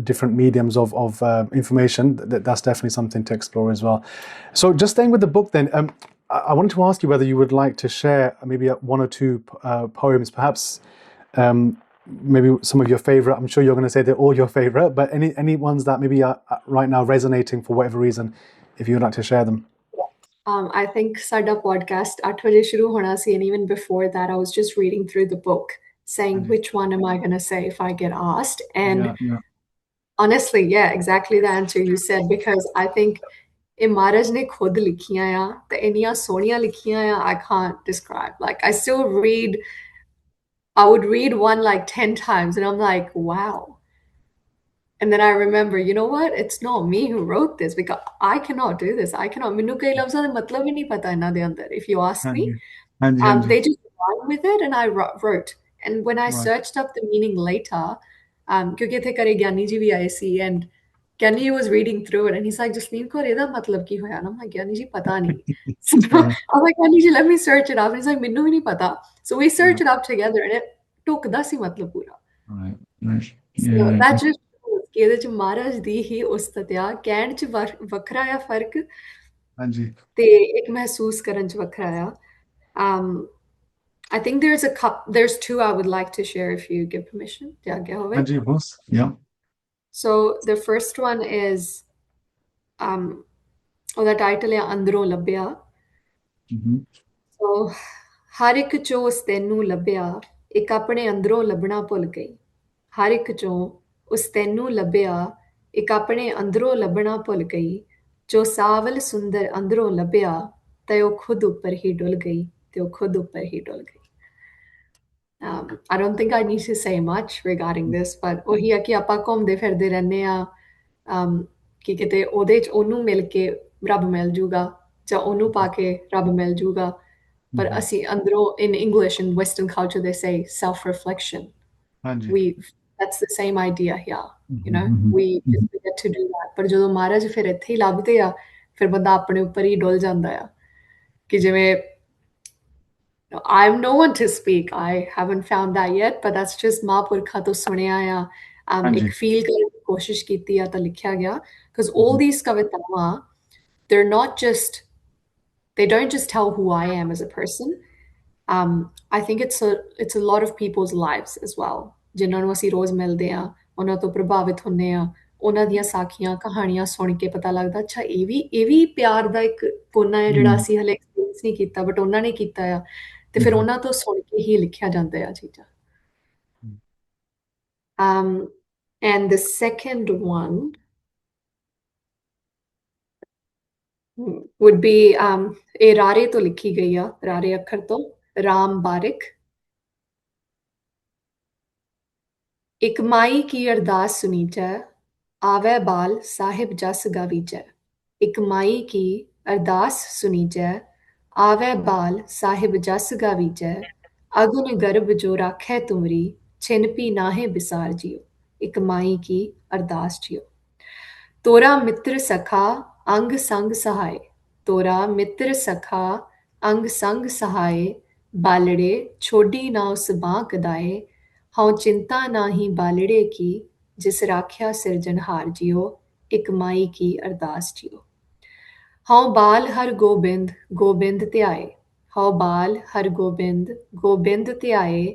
different mediums of information. That's definitely something to explore as well. So just staying with the book then, I wanted to ask you whether you would like to share maybe one or two poems, perhaps maybe some of your favorite. I'm sure you're going to say they're all your favorite, but any ones that maybe are right now resonating for whatever reason, if you would like to share them. I think Sada podcast 8 baje shuru hona si, and even before that, I was just reading through the book, saying which one am I going to say if I get asked. And honestly, yeah, exactly the answer you said, because I think Maharaj ne khud likhiyan ya, te inniyan soniyan likhiyan ya, I can't describe. Like I would read one like 10 times and I'm like, wow. And then I remember, you know what? It's not me who wrote this, because I cannot do this. I cannot. Mainu kai lafzan da matlab hi nahi pata inna de andar. If you ask me, they just rhyme with it, and I wrote. And when I searched up the meaning later, kyunki ithe kare Gyani ji bhi aaye si, and Gyani was reading through it, and he's like, Jasleen Kaur, eda matlab ki hoya? And I'm like, Gyani ji, pata nahi. So I was like, Gyani ji, let me search it up. And he's like, Mainu hi nahi pata. So we searched it up together, and it tokda si matlab pura. So that just ਕਿ ਇਹਦੇ ਚ ਮਹਾਰਾਜ ਦੀ ਹੀ ਉਸਤਤ ਆ, ਕਹਿਣ ਚ ਵੱਖਰਾ ਆ ਫਰਕ, ਹਾਂਜੀ, ਤੇ ਇੱਕ ਮਹਿਸੂਸ ਕਰਨ ਚ ਵੱਖਰਾ ਆ. I think there's two I would like to share if you give permission. ਜੇ ਆਗਿਆ ਹੋਵੇ. ਹਾਂਜੀ, ਬਸ, yeah. So the first one is ਉਹਦਾ ਟਾਈਟਲ ਆ ਅੰਦਰੋਂ ਲੱਭਿਆ. So ਹਰ ਇੱਕ ਚੋਂ ਉਸ ਤੈਨੂੰ ਲੱਭਿਆ, ਇੱਕ ਆਪਣੇ ਅੰਦਰੋਂ ਲੱਭਣਾ ਭੁੱਲ ਗਈ. ਹਰ ਇੱਕ ਚੋਂ ਉਸ ਤੈਨੂੰ ਲੱਭਿਆ, ਇੱਕ ਆਪਣੇ ਅੰਦਰੋਂ ਲੱਭਣਾ ਭੁੱਲ ਗਈ. ਜੋ ਸਾਵਲ ਸੁੰਦਰ ਅੰਦਰੋਂ ਲੱਭਿਆ, ਤੇ ਉਹ ਖੁਦ ਉੱਪਰ ਹੀ ਡੁੱਲ ਗਈ, ਤੇ ਉਹ ਖੁਦ ਉੱਪਰ ਹੀ ਡੁੱਲ ਗਈ. I don't think I need to say much regarding this, but ਉਹੀ ਆ ਕਿ ਆਪਾਂ ਘੁੰਮਦੇ ਫਿਰਦੇ ਰਹਿੰਦੇ ਆ ਕਿ ਕਿਤੇ ਉਹਦੇ ਚ ਉਹਨੂੰ ਮਿਲ ਕੇ ਰੱਬ ਮਿਲ ਜੂਗਾ, ਜਾਂ ਉਹਨੂੰ ਪਾ ਕੇ ਰੱਬ ਮਿਲ ਜੂਗਾ. ਪਰ ਅਸੀਂ ਅੰਦਰੋਂ, in English and Western culture they say self-reflection. That's the same idea here, we just forget to do that. ਪਰ ਜਦੋਂ ਮਹਾਰਾਜ ਫਿਰ ਇੱਥੇ ਹੀ ਲੱਭਦੇ ਆ, ਫਿਰ ਬੰਦਾ ਆਪਣੇ ਉੱਪਰ ਹੀ ਡੁੱਲ ਜਾਂਦਾ ਆ. ਕਿ ਜਿਵੇਂ I'm no one to speak, I haven't found that yet, but that's just ਮਹਾਂਪੁਰਖਾਂ ਤੋਂ ਸੁਣਿਆ ਆ, ਇੱਕ ਫੀਲ ਕਰਨ ਦੀ ਕੋਸ਼ਿਸ਼ ਕੀਤੀ ਆ ਤਾਂ ਲਿਖਿਆ ਗਿਆ. Because all these ਕਵਿਤਾਵਾਂ, they're not just, they don't just tell who I am as a person. I think it's a lot of people's lives as well. ਜਿਨ੍ਹਾਂ ਨੂੰ ਅਸੀਂ ਰੋਜ਼ ਮਿਲਦੇ ਆ, ਉਹਨਾਂ ਤੋਂ ਪ੍ਰਭਾਵਿਤ ਹੁੰਦੇ ਆ, ਉਹਨਾਂ ਦੀਆਂ ਸਾਖੀਆਂ ਕਹਾਣੀਆਂ ਸੁਣ ਕੇ ਪਤਾ ਲੱਗਦਾ, ਅੱਛਾ ਇਹ ਵੀ ਪਿਆਰ ਦਾ ਇੱਕ ਕੋਨਾ ਹੈ ਜਿਹੜਾ ਅਸੀਂ ਹਲੇ ਐਕਸਪੀਰੀਅੰਸ ਨਹੀਂ ਕੀਤਾ, ਬਟ ਉਹਨਾਂ ਨੇ ਕੀਤਾ ਆ, ਤੇ ਫਿਰ ਉਹਨਾਂ ਤੋਂ ਸੁਣ ਕੇ ਹੀ ਲਿਖਿਆ ਜਾਂਦਾ ਆ ਚੀਜ਼ਾਂ. And the second one would be ਇਹ ਰਾਰੇ ਤੋਂ ਲਿਖੀ ਗਈ ਆ, ਰਾਰੇ ਅੱਖਰ ਤੋਂ, ਰਾਮ ਬਾਰਿਕ. ਇੱਕ ਮਾਈ ਕੀ ਅਰਦਾਸ ਸੁਨੀਚੈ, ਆਵੈ ਬਾਲ ਸਾਹਿਬ ਜਸ ਗਾਵੀਚੈ. ਇੱਕ ਮਾਈ ਕੀ ਅਰਦਾਸ ਸੁਨੀਚੈ, ਆਵੈ ਬਾਲ ਸਾਹਿਬ ਜਸ ਗਾਵੀਚੈ. ਅਗੁਨ ਗਰਭ ਜੋ ਰਾਖੈ ਤੁਮਰੀ, ਛਿਨਪੀ ਨਾਹੇ ਬਿਸਾਰ ਜਿਓ. ਇੱਕ ਮਾਈ ਕੀ ਅਰਦਾਸ ਜਿਓ. ਤੋਰਾ ਮਿੱਤਰ ਸਖਾ ਅੰਗ ਸੰਗ ਸਹਾਏ, ਤੋਰਾ ਮਿੱਤਰ ਸਖਾ ਅੰਗ ਸੰਗ ਸਹਾਏ. ਬਾਲੜੇ ਛੋਡੀ ਨਾ ਉਸ ਬਾਂਹ ਕਦਾਏ, ਹਉ ਚਿੰਤਾ ਨਾਹੀ ਬਾਲੜੇ ਕੀ, ਜਿਸ ਰਾਖਿਆ ਸਿਰਜਣਹਾਰ ਜਿਓ. ਇੱਕ ਮਾਈ ਕੀ ਅਰਦਾਸ ਜਿਓ. ਹਉ ਬਾਲ ਹਰ ਗੋਬਿੰਦ ਗੋਬਿੰਦ ਧਿਆਏ, ਹਉ ਬਾਲ ਹਰ ਗੋਬਿੰਦ ਗੋਬਿੰਦ ਧਿਆਏ.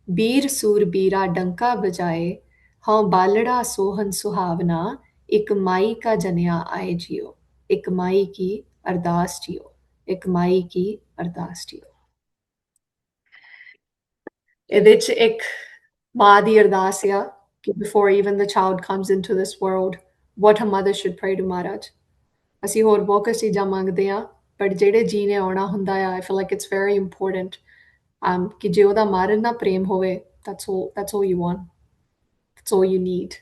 ਬੀਰ ਸੂਰ ਬੀਰਾ ਡੰਕਾ ਬਜਾਏ, ਹਉ ਬਾਲੜਾ ਸੋਹਨ ਸੁਹਾਵਨਾ. ਇੱਕ ਮਾਈ ਕਾ ਜਨਿਆ ਆਏ ਜਿਓ. ਇੱਕ ਮਾਈ ਕੀ ਅਰਦਾਸ ਜਿਓ. ਇੱਕ ਮਾਈ ਕੀ ਅਰਦਾਸ ਜਿਓ. ਇਹਦੇ 'ਚ ਇੱਕ ਮਾਂ ਦੀ ਅਰਦਾਸ ਆ ਕਿ before even the child comes into this world, what a mother should pray to Maharaj. ਅਸੀਂ ਹੋਰ ਬਹੁਤ ਚੀਜ਼ਾਂ ਮੰਗਦੇ ਆ, ਪਰ ਜਿਹੜੇ ਜੀ ਨੇ ਆਉਣਾ ਹੁੰਦਾ ਆ, I feel like it's very important ਕਿ ਜੇ ਉਹਦਾ ਮਾਰਨ ਨਾਲ ਪ੍ਰੇਮ ਹੋਵੇ, that's all you want, that's all you need.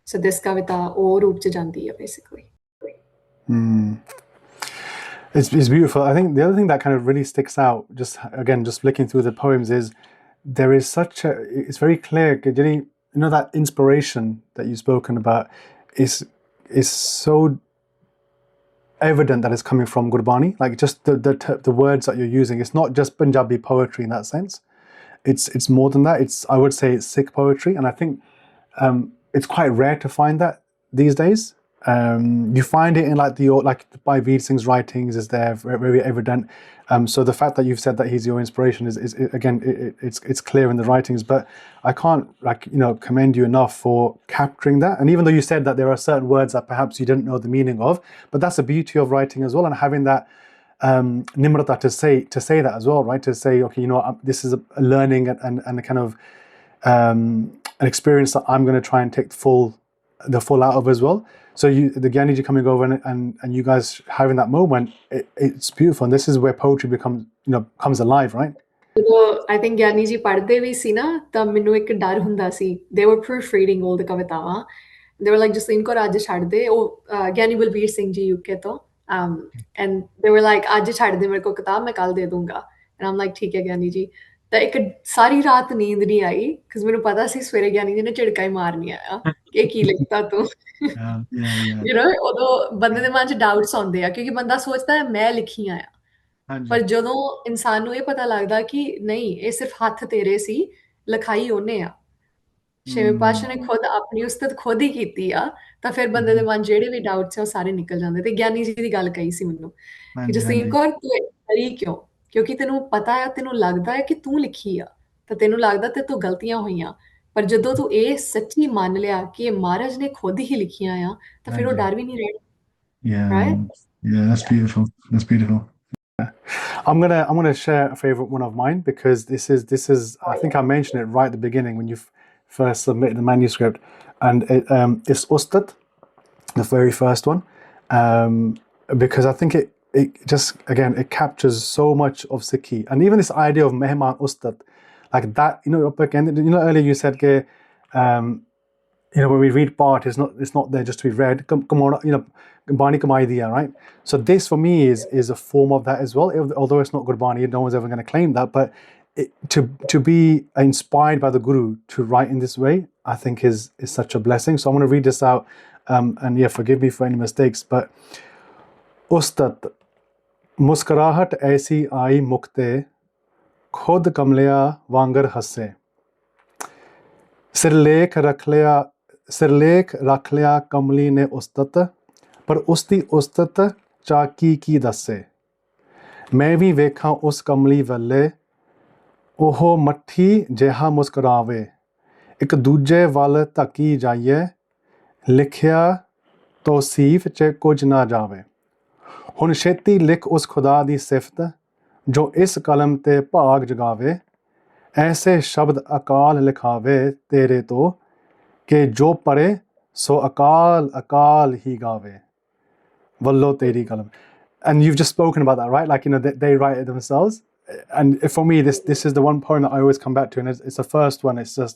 So this ਕਵਿਤਾ ਉਹ ਰੂਪ 'ਚ ਜਾਂਦੀ ਆ basically. It's beautiful. I think the other thing that kind of really sticks out, just flicking through the poems, is there is such a. It's very clear. You know that inspiration that you've spoken about is so evident that it's coming from Gurbani. Like just the words that you're using. It's not just Punjabi poetry in that sense. It's more than that. I would say it's Sikh poetry, and I think it's quite rare to find that these days. You find it in like by Veer Singh's writings is there very evident. So the fact that you've said that he's your inspiration is again it's clear in the writings. But I can't commend you enough for capturing that. And even though you said that there are certain words that perhaps you didn't know the meaning of, but that's the beauty of writing as well, and having that nimrata to say that as well, right? To say, okay, this is a learning and a kind of an experience that I'm going to try and take the full out of as well. So the Gyaniji coming over and you guys having that moment, it's beautiful. And this is where poetry comes alive, right? So I think Gyani ji padde vi si na tab minu ek dar hunda si. They were proofreading all the kavitaਵਾਂ. They were like, Jasleen Kaur aaj chhad de. Oh, Gyani Balbir Singh ji UK to. And they were like, aaj chhad de mere ko kitab, main kal de dunga. And I'm like, theek hai Gyani ji. ਤਾਂ ਇੱਕ ਸਾਰੀ ਰਾਤ ਨੀਂਦ ਨਹੀਂ ਆਈ ਕਿਉਂਕਿ ਮੈਨੂੰ ਪਤਾ ਸੀ ਸਵੇਰੇ ਗਿਆਨੀ ਜੀ ਨੇ ਝਿੜਕਾ ਹੀ ਮਾਰਨੀ ਆ ਇਹ ਕੀ ਲਿਖਤਾ ਤੂੰ ਉਦੋਂ ਬੰਦੇ ਦੇ ਮਨ 'ਚ ਡਾਊਟਸ ਆਉਂਦੇ ਆ ਕਿਉਂਕਿ ਬੰਦਾ ਸੋਚਦਾ ਹੈ ਮੈਂ ਲਿਖੀਆਂ ਆ ਪਰ ਜਦੋਂ ਇਨਸਾਨ ਨੂੰ ਇਹ ਪਤਾ ਲੱਗਦਾ ਕਿ ਨਹੀਂ ਇਹ ਸਿਰਫ ਹੱਥ ਤੇਰੇ ਸੀ ਲਿਖਾਈ ਉਹਨੇ ਆ ਛੇਵੇਂ ਪਾਤਸ਼ਾਹ ਨੇ ਖੁਦ ਆਪਣੀ ਉਸਤਤ ਖੁਦ ਹੀ ਕੀਤੀ ਆ ਤਾਂ ਫਿਰ ਬੰਦੇ ਦੇ ਮਨ ਜਿਹੜੇ ਵੀ ਡਾਊਟਸ ਆ ਉਹ ਸਾਰੇ ਨਿਕਲ ਜਾਂਦੇ ਤੇ ਗਿਆਨੀ ਜੀ ਦੀ ਗੱਲ ਕਹੀ ਸੀ ਮੈਨੂੰ ਕਿ ਜਸਲੀਨ ਕੌਰ ਤੂੰ ਕਰੀ ਕਿਉਂ ਕਿਉਂਕਿ ਤੈਨੂੰ ਪਤਾ ਹੈ ਤੈਨੂੰ ਲੱਗਦਾ ਹੈ ਕਿ ਤੂੰ ਲਿਖੀ ਆ ਤਾਂ ਤੈਨੂੰ ਲੱਗਦਾ ਤੇ ਤੂੰ ਗਲਤੀਆਂ ਹੋਈਆਂ ਪਰ ਜਦੋਂ ਤੂੰ ਇਹ ਸੱਚੀ ਮੰਨ ਲਿਆ ਕਿ ਇਹ ਮਹਾਰਾਜ ਨੇ ਖੁਦ ਹੀ ਲਿਖੀਆਂ ਆ ਤਾਂ ਫਿਰ ਉਹ ਡਰ ਵੀ ਨਹੀਂ ਰਹਿਣਾ yeah that's beautiful I'm gonna share a favorite one of mine because this is I think I mentioned it right at the beginning when you first submitted the manuscript, and it's Ustad, the very first one, because I think it just again it captures so much of Sikhi, and even this idea of Mehman Ustad, like that, again, earlier you said when we read part, it's not there just to be read. Come on, Gurbani kamai diya, right? So this for me is a form of that as well. Although it's not Gurbani, no one's ever going to claim that, but to be inspired by the Guru to write in this way, I think is such a blessing. So I'm going to read this out, and forgive me for any mistakes, but Ustad, मुस्कुराहट ऐसी आई मुक्ते खुद कमलिया वांगर हंसे सिरलेख रख लिया कमली ने उस्तत पर उसकी उस्तत चाकी की दसे मैं भी वेखा उस कमली वल्ले ओहो मट्ठी जिहा मुस्कुरावे एक दूजे वल धकी जाइए लिखिया तौसीफ च कुछ ना जावे ਹੁਣ ਛੇਤੀ ਲਿਖ ਉਸ ਖੁਦਾ ਦੀ ਸਿਫਤ ਜੋ ਇਸ ਕਲਮ ਤੇ ਭਾਗ ਜਗਾਵੇ ਐਸੇ ਸ਼ਬਦ ਅਕਾਲ ਲਿਖਾਵੇ ਤੇਰੇ ਤੋਂ ਕਿ ਜੋ ਪੜੇ ਸੋ ਅਕਾਲ ਹੀ ਗਾਵੇ ਵੱਲੋਂ ਤੇਰੀ ਕਲਮ. And you've just spoken about that, right? Like, they write it themselves. And for me, this is the one poem that I always come back to, and it's the first one. It's just,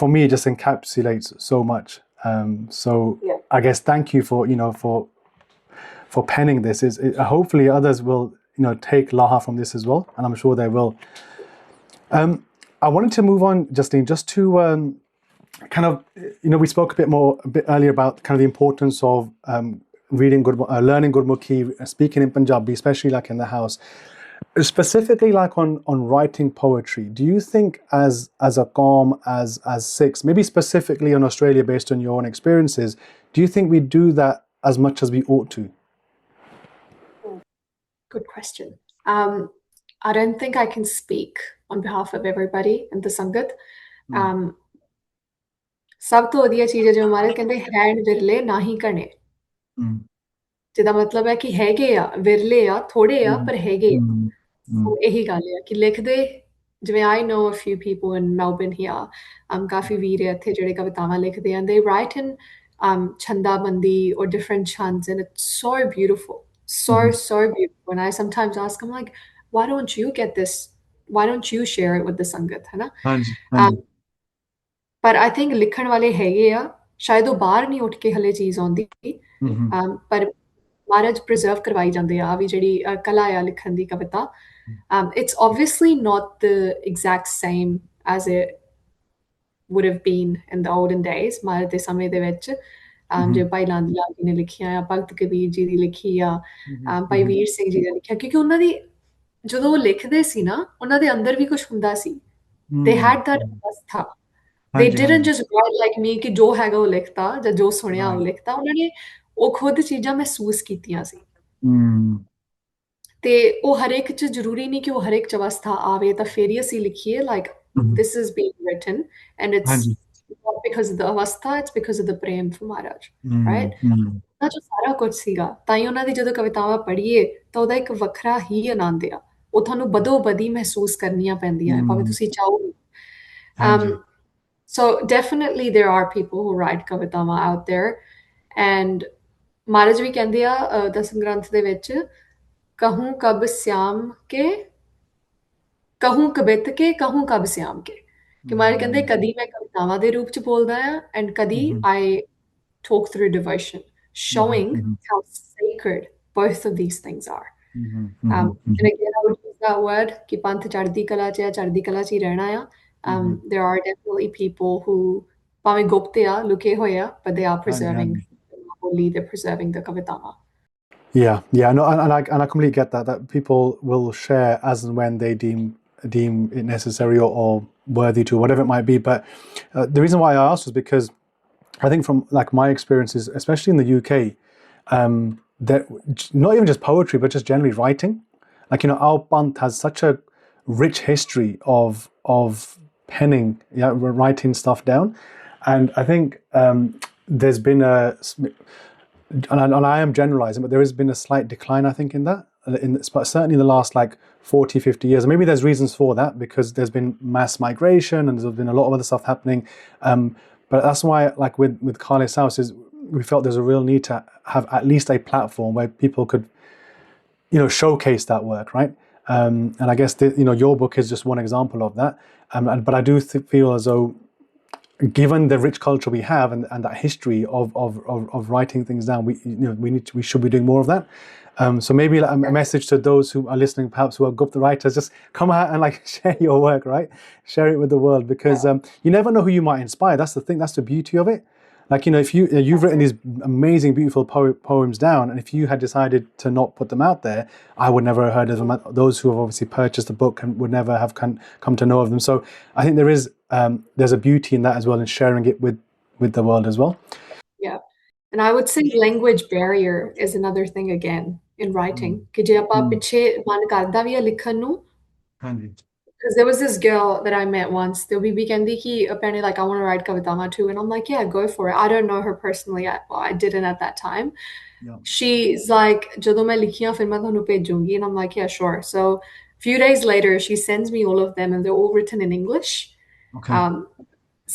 for me, it just encapsulates so much. So I guess thank you for penning this. Hopefully others will take laha from this as well, and I'm sure they will. I wanted to move on, Jasleen, just to kind of we spoke a bit earlier about kind of the importance of reading learning Gurmukhi, speaking in Punjabi, especially like in the house, specifically like on writing poetry. Do you think as a Qaum, as Sikhs, maybe specifically in Australia based on your own experiences, do you think we do that as much as we ought to? Good question. I don't think I can speak on behalf of everybody in the Sangat. ਸਭ ਤੋਂ ਵਧੀਆ ਚੀਜ਼ ਹੈ ਜੋ ਮਾਰੇ ਕਹਿੰਦੇ hand ਵਿਰਲੇ ਨਾ ਹੀ ਕਣੇ ਜਿਹਦਾ ਮਤਲਬ ਹੈ ਕਿ ਹੈਗੇ ਆ ਵਿਰਲੇ ਆ ਥੋੜੇ ਆ ਪਰ ਹੈਗੇ ਇਹੀ ਗੱਲ ਆ ਕਿ ਲਿਖਦੇ ਜਿਵੇਂ I know a few people in Melbourne here ਕਾਫੀ ਵੀਰ ਹੈ ਇੱਥੇ ਜਿਹੜੇ ਕਵਿਤਾਵਾਂ ਲਿਖਦੇ ਆ they write in ਛੰਦਾਬੰਦੀ or different chants and it's so beautiful. So beautiful. And I sometimes ask, I'm like, why don't you get this? Why don't you share it with the Sangat? है ना? But I think लिखण वाले हैगे आ शायद वो बाहर नहीं उठ के हले चीज आउंदी पर महाराज preserve करवाई जांदे आ भी जेह्ड़ी कला आ लिखण दी कविता it's obviously not the exact same as it would have been in the olden days महाराज दे समय दे विच जो भाई लाल जी ने लिखियां आ भगत कबीर जी ਦੀ ਲਿਖੀ ਆ ਭਾਈ ਵੀਰ ਸਿੰਘ ਜੀ ਨੇ ਲਿਖਿਆ ਕਿਉਂਕਿ ਉਹਨਾਂ ਦੀ ਜਦੋਂ ਉਹ ਲਿਖਦੇ ਸੀ ਨਾ ਉਹਨਾਂ ਦੇ ਅੰਦਰ ਵੀ ਕੁਝ ਹੁੰਦਾ ਸੀ they had that ਅਵਸਥਾ they didn't just write like me ਕਿ ਜੋ ਹੈਗਾ ਉਹ ਲਿਖਤਾ ਜਾਂ ਜੋ ਸੁਣਿਆ ਉਹ ਲਿਖਤਾ ਉਹਨਾਂ ਨੇ ਉਹ ਖੁਦ ਚੀਜ਼ਾਂ ਮਹਿਸੂਸ ਕੀਤੀਆਂ ਸੀ ਤੇ ਉਹ ਹਰੇਕ ਚ ਜ਼ਰੂਰੀ ਨਹੀਂ ਕਿ ਉਹ ਹਰੇਕ ਚ ਅਵਸਥਾ ਆਵੇ ਤਾਂ ਫਿਰ ਹੀ ਅਸੀਂ ਲਿਖੀਏ like this is being written and it's not because of the avastha it's because of the prem for Maharaj right ਉਹਨਾਂ ਚ ਸਾਰਾ ਕੁਝ ਸੀਗਾ ਤਾਂ ਹੀ ਉਹਨਾਂ ਦੀ ਜਦੋਂ ਕਵਿਤਾਵਾਂ ਪੜ੍ਹੀਏ ਤਾਂ ਉਹਦਾ ਇੱਕ ਵੱਖਰਾ ਹੀ ਆਨੰਦ ਆ ਉਹ ਤੁਹਾਨੂੰ ਬਦੋ ਬਦੀ ਮਹਿਸੂਸ ਕਰਨੀਆਂ ਪੈਂਦੀਆਂ ਭਾਵੇਂ ਤੁਸੀਂ ਚਾਹੋ so definitely there are people who write ਕਵਿਤਾਵਾਂ out there and Maharaj ਵੀ ਕਹਿੰਦੇ ਆ ਦਸਮ ਗ੍ਰੰਥ ਦੇ ਵਿੱਚ कहूँ कब श्याम के कहूँ कबित के कहूँ कब श्याम के कि मारे कहते कदी मैं कवितावां दे रूप च बोलदा आ and कदी I talk through devotion showing how sacred both of these things are and again I would use that word कि पंथ चढ़दी कला च चढ़दी कला च ही रहना आ there are definitely people who भावें गुप्त आ लुके होए आ but they are preserving holy they're preserving the kavitawa Yeah, no, and I completely get that people will share as and when they deem it necessary or worthy to, whatever it might be. But the reason why I asked was because I think from like my experiences, especially in the UK, that not even just poetry but just generally writing, like our Pant has such a rich history of penning, writing stuff down, and I think there's been and I am generalizing, but there has been a slight decline, I think, in that. But certainly in the last like 40, 50 years. And maybe there's reasons for that because there's been mass migration and there's been a lot of other stuff happening. But that's why, like with Khalis House, we felt there's a real need to have at least a platform where people could, showcase that work, right? And I guess your book is just one example of that. But I do feel as though, given the rich culture we have and that history of writing things down, we should be doing more of that. So maybe a message to those who are listening, perhaps who are Gupta writers, just come out and like share your work, right? Share it with the world because you never know who you might inspire. That's the thing. That's the beauty of it. Like, if you've written these amazing, beautiful poems down, and if you had decided to not put them out there, I would never have heard of them. Those who have obviously purchased the book and would never have come to know of them. So I think there's a beauty in that as well, in sharing it with the world as well. Yeah. And I would say language barrier is another thing again in writing. कि जे ਆਪਾਂ ਪਿੱਛੇ ਮਨ ਕਰਦਾ ਵੀ ਆ ਲਿਖਣ ਨੂੰ because there was this girl that I met once ਤੇ ਉਹ ਬੀਬੀ ਕਹਿੰਦੀ ਕਿ apparently like I want to write kavitawa too and I'm like yeah go for it I don't know her personally I didn't at that time she's like ਜਦੋਂ ਮੈਂ ਲਿਖੀਆਂ ਫਿਰ ਮੈਂ ਤੁਹਾਨੂੰ ਭੇਜੂੰਗੀ and I'm like yeah sure so a few days later she sends me all of them and they're all written in English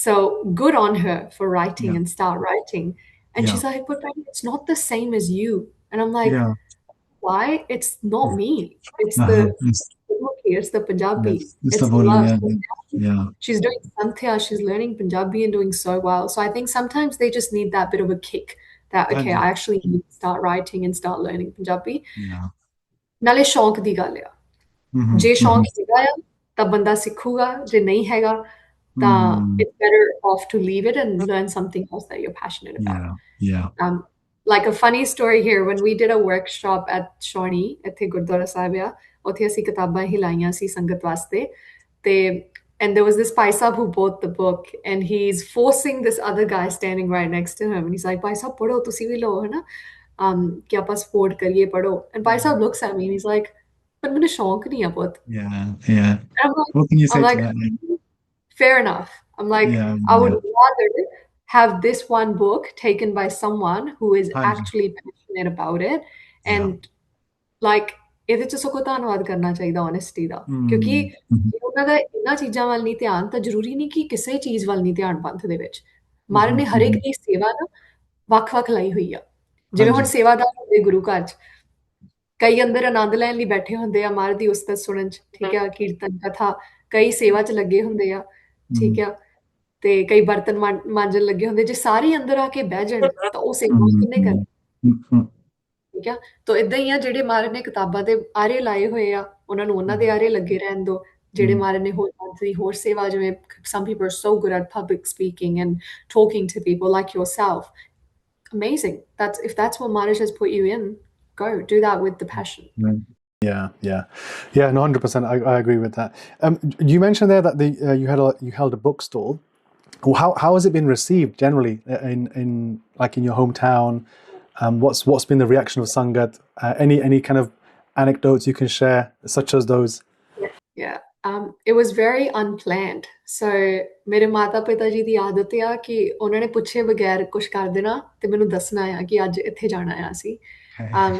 so good on her for writing and start writing and she's like but it's not the same as you and I'm like why it's not me it's it's the Panjabi. It's the volume, She's doing Sanhere, she's learning Punjabi and doing so well. So I think sometimes they just need that bit of a kick that, okay, I actually need to start writing and start learning Punjabi. Nale shauq di gall a. Je shauq hega ta banda sikhuga, je nahi hega ta it's better off to leave it and learn something else that you're passionate about. Like a funny story here, when we did a workshop at Shawnee, ਇੱਥੇ ਗੁਰਦੁਆਰਾ ਸਾਹਿਬ ਆ ਉੱਥੇ ਅਸੀਂ ਕਿਤਾਬਾਂ ਹੀ ਲਾਈਆਂ ਸੀ ਸੰਗਤ ਵਾਸਤੇ ਤੇ and there was this Bhai Sahib who bought the book and he's forcing this other guy standing right next to him and he's like Bhai Sahib ਪੜੋ ਤੁਸੀਂ ਵੀ ਲਓ ਹੈ ਨਾ ਕਿ ਆਪਾਂ ਸਪੋਰਟ ਕਰੀਏ ਪੜੋ and Bhai Sahib looks at me and he's like ਪਰ ਮੈਨੂੰ ਸ਼ੌਂਕ ਨਹੀਂ ਆ ਪੁੱਤ what can you say to that? Fair enough. I'm like I would rather have this one book taken by someone who is actually passionate about it and like ਇਹਦੇ ਚ ਸਗੋਂ ਧੰਨਵਾਦ ਕਰਨਾ ਚਾਹੀਦਾ honesty ਦਾ ਕਿਉਂਕਿ ਉਹਨਾਂ ਦਾ ਇਹਨਾਂ ਚੀਜ਼ਾਂ ਵੱਲ ਨਹੀਂ ਧਿਆਨ ਤਾਂ ਜ਼ਰੂਰੀ ਨਹੀਂ ਕਿ ਕਿਸੇ ਚੀਜ਼ ਵੱਲ ਨਹੀਂ ਧਿਆਨ ਪੰਥ ਦੇ ਵਿੱਚ ਮਹਾਰਾਜ ਨੇ ਹਰੇਕ ਦੀ ਸੇਵਾ ਨਾ ਵੱਖ-ਵੱਖ ਲਾਈ ਹੋਈ ਆ ਜਿਵੇਂ ਹੁਣ ਸੇਵਾਦਾਰ ਹੁੰਦੇ ਗੁਰੂ ਘਰ ਚ ਕਈ ਅੰਦਰ ਆਨੰਦ ਲੈਣ ਲਈ ਬੈਠੇ ਹੁੰਦੇ ਆ ਮਹਾਰਾਜ ਦੀ ਉਸਤਤ ਸੁਣਨ ਚ ਠੀਕ ਆ ਕੀਰਤਨ ਕਥਾ ਕਈ ਸੇਵਾ ਚ ਲੱਗੇ ਹੁੰਦੇ ਆ ਠੀਕ ਆ ਤੇ ਕਈ ਬਰਤਨ ਮਾਂਜਣ ਲੱਗੇ ਹੁੰਦੇ ਜੇ ਸਾਰੇ ਅੰਦਰ ਆ ਕੇ ਬਹਿ ਜਾਣ ਤਾਂ ਉਹ ਸੇਵਾ ਕਿੰਨੇ ਕਰਨੀ ਠੀਕ ਆ ਤੋ ਇਦਾਂ ਹੀ ਆ ਜਿਹੜੇ ਮਹਾਰਾਜ ਨੇ ਕਿਤਾਬਾਂ ਦੇ ਆਰੇ ਲਾਏ ਹੋਏ ਆ ਉਹਨਾਂ ਨੂੰ ਉਹਨਾਂ ਦੇ ਆਰੇ ਲੱਗੇ ਰਹਿਣ ਦੋ ਜਿਹੜੇ ਮਹਾਰਾਜ ਨੇ ਹੋਰ ਦੀ ਹੋਰ ਸੇਵਾ ਜਿਵੇਂ some people are so good at public speaking and talking to people like yourself amazing if that's what Maharaj has put you in go do that with the passion yeah no 100% I agree with that you mentioned there that you held a bookstall. How has it been received generally in like in your hometown? What's been the reaction of Sangat? Any kind of anecdotes you can share, such as those? Yeah. It was very unplanned. So ਮੇਰੇ ਮਾਤਾ ਪਿਤਾ ਜੀ ਦੀ ਆਦਤ ਆ ਕਿ ਉਹਨਾਂ ਨੇ ਪੁੱਛੇ ਬਗੈਰ ਕੁਝ ਕਰ ਦੇਣਾ ਤੇ ਮੈਨੂੰ ਦੱਸਣਾ ਆ ਕਿ ਅੱਜ ਇੱਥੇ ਜਾਣਾ ਆ ਅਸੀਂ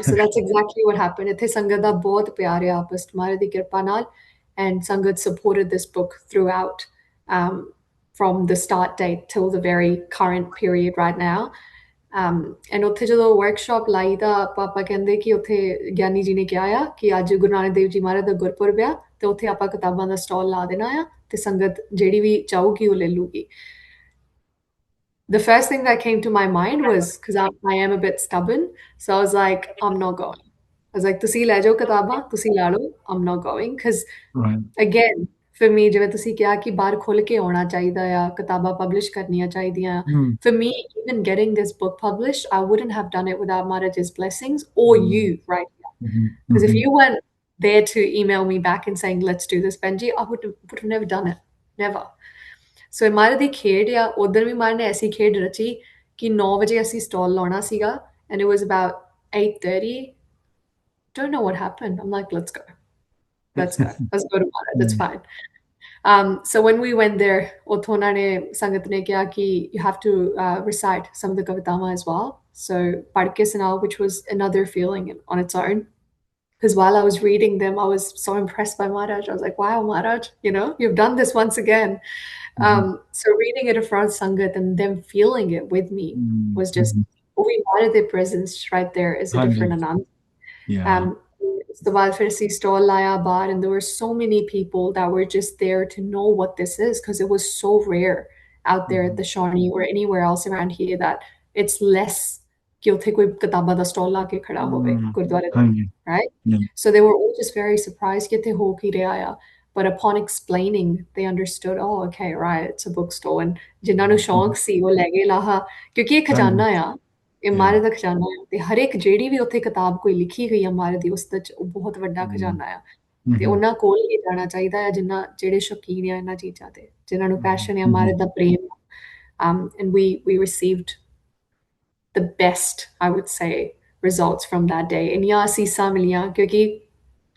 so that's exactly what happened. ਇੱਥੇ ਸੰਗਤ ਦਾ ਬਹੁਤ ਪਿਆਰ ਆ ਆਪਸ ਮਾਰੇ ਦੀ ਕਿਰਪਾ ਨਾਲ and ਸੰਗਤ supported this book throughout from the start date till the very current period right now and ਉੱਥੇ ਜਦੋਂ workshop ਲਾਈ ਤਾਂ ਪਾਪਾ ਕਹਿੰਦੇ ਕਿ ਉੱਥੇ ਗਿਆਨੀ ਜੀ ਨੇ ਕਿਹਾ ਆ ਕਿ ਅੱਜ ਗੁਰੂ ਨਾਨਕ ਦੇਵ ਜੀ ਮਹਾਰਾਜ ਦਾ ਗੁਰਪੁਰਬ ਆ ਤੇ ਉੱਥੇ ਆਪਾਂ ਕਿਤਾਬਾਂ ਦਾ ਸਟਾਲ ਲਾ ਦੇਣਾ ਆ ਤੇ ਸੰਗਤ ਜਿਹੜੀ ਵੀ ਚਾਹੂਗੀ ਉਹ ਲੈ ਲੂਗੀ The first thing that came to my mind was because I am a bit stubborn so I was like I'm not going I was like ਤੁਸੀਂ ਲੈ ਜਾਓ ਕਿਤਾਬਾਂ ਤੁਸੀਂ ਲਾ ਲਓ I'm not going because again for me ਜਿਵੇਂ ਤੁਸੀਂ ਕਿਹਾ ਕਿ ਬਾਹਰ ਖੁੱਲ ਕੇ ਆਉਣਾ ਚਾਹੀਦਾ ਆ ਕਿਤਾਬਾਂ ਪਬਲਿਸ਼ ਕਰਨੀਆਂ ਚਾਹੀਦੀਆਂ for me even getting this book published I wouldn't have done it without Maharaj's blessings or you right now because if you weren't there to email me back and saying let's do this Benji I would have never done it never so ਮਾਰੇ ਦੀ ਖੇਡ ਆ ਉਧਰ ਵੀ ਮਾਰੇ ਨੇ ਐਸੀ ਖੇਡ ਰਚੀ ਕਿ 9 ਵਜੇ ਅਸੀਂ ਸਟਾਲ ਲਾਉਣਾ ਸੀਗਾ and it was about 8:30 don't know what happened I'm like let's go let's go to Mara that's fine so when we went there uthona ne sangat ne kiya ki you have to recite some of the kavitama as well so padh ke sunao which was another feeling on its own because while I was reading them I was so impressed by Maharaj I was like wow Maharaj you know you've done this once again so reading it in front of Sangat and them feeling it with me was just we wanted their presence right there is a different anand the Valfarsi stall laya bar and there were so many people that were just there to know what this is because it was so rare out there at the Shawnee or anywhere else around here that it's less कि उत्थे कोई किताबां दा stall ला के खड़ा होवे गुरुद्वारे right so they were all just very surprised कि इत्थे हो की रहा आ but upon explaining they understood oh okay right it's a bookstore and जिन्हां नु शौक सी वो ले गए लाहा क्योंकि ये खजाना आ ਇਹ ਮਾਰੇ ਦਾ ਖਜ਼ਾਨਾ ਹੈ ਤੇ ਹਰ ਇੱਕ ਜਿਹੜੀ ਵੀ ਉੱਥੇ ਕਿਤਾਬ ਕੋਈ ਲਿਖੀ ਗਈ ਆ ਮਾਰੇ ਦੀ ਉਸ ਵਿੱਚ ਉਹ ਬਹੁਤ ਵੱਡਾ ਖਜ਼ਾਨਾ ਆ ਤੇ ਉਹਨਾਂ ਕੋਲ ਹੀ ਜਾਣਾ ਚਾਹੀਦਾ ਹੈ ਜਿੰਨਾ ਜਿਹੜੇ ਸ਼ੌਕੀਨ ਆ ਇਹਨਾਂ ਚੀਜ਼ਾਂ ਤੇ ਜਿਨ੍ਹਾਂ ਨੂੰ ਪੈਸ਼ਨ ਹੈ ਮਾਰੇ ਦਾ ਪ੍ਰੇਮ and we received the best I would say results from that day ਇੰਨੀਆਂ ਅਸੀਸਾਂ ਮਿਲੀਆਂ ਕਿਉਂਕਿ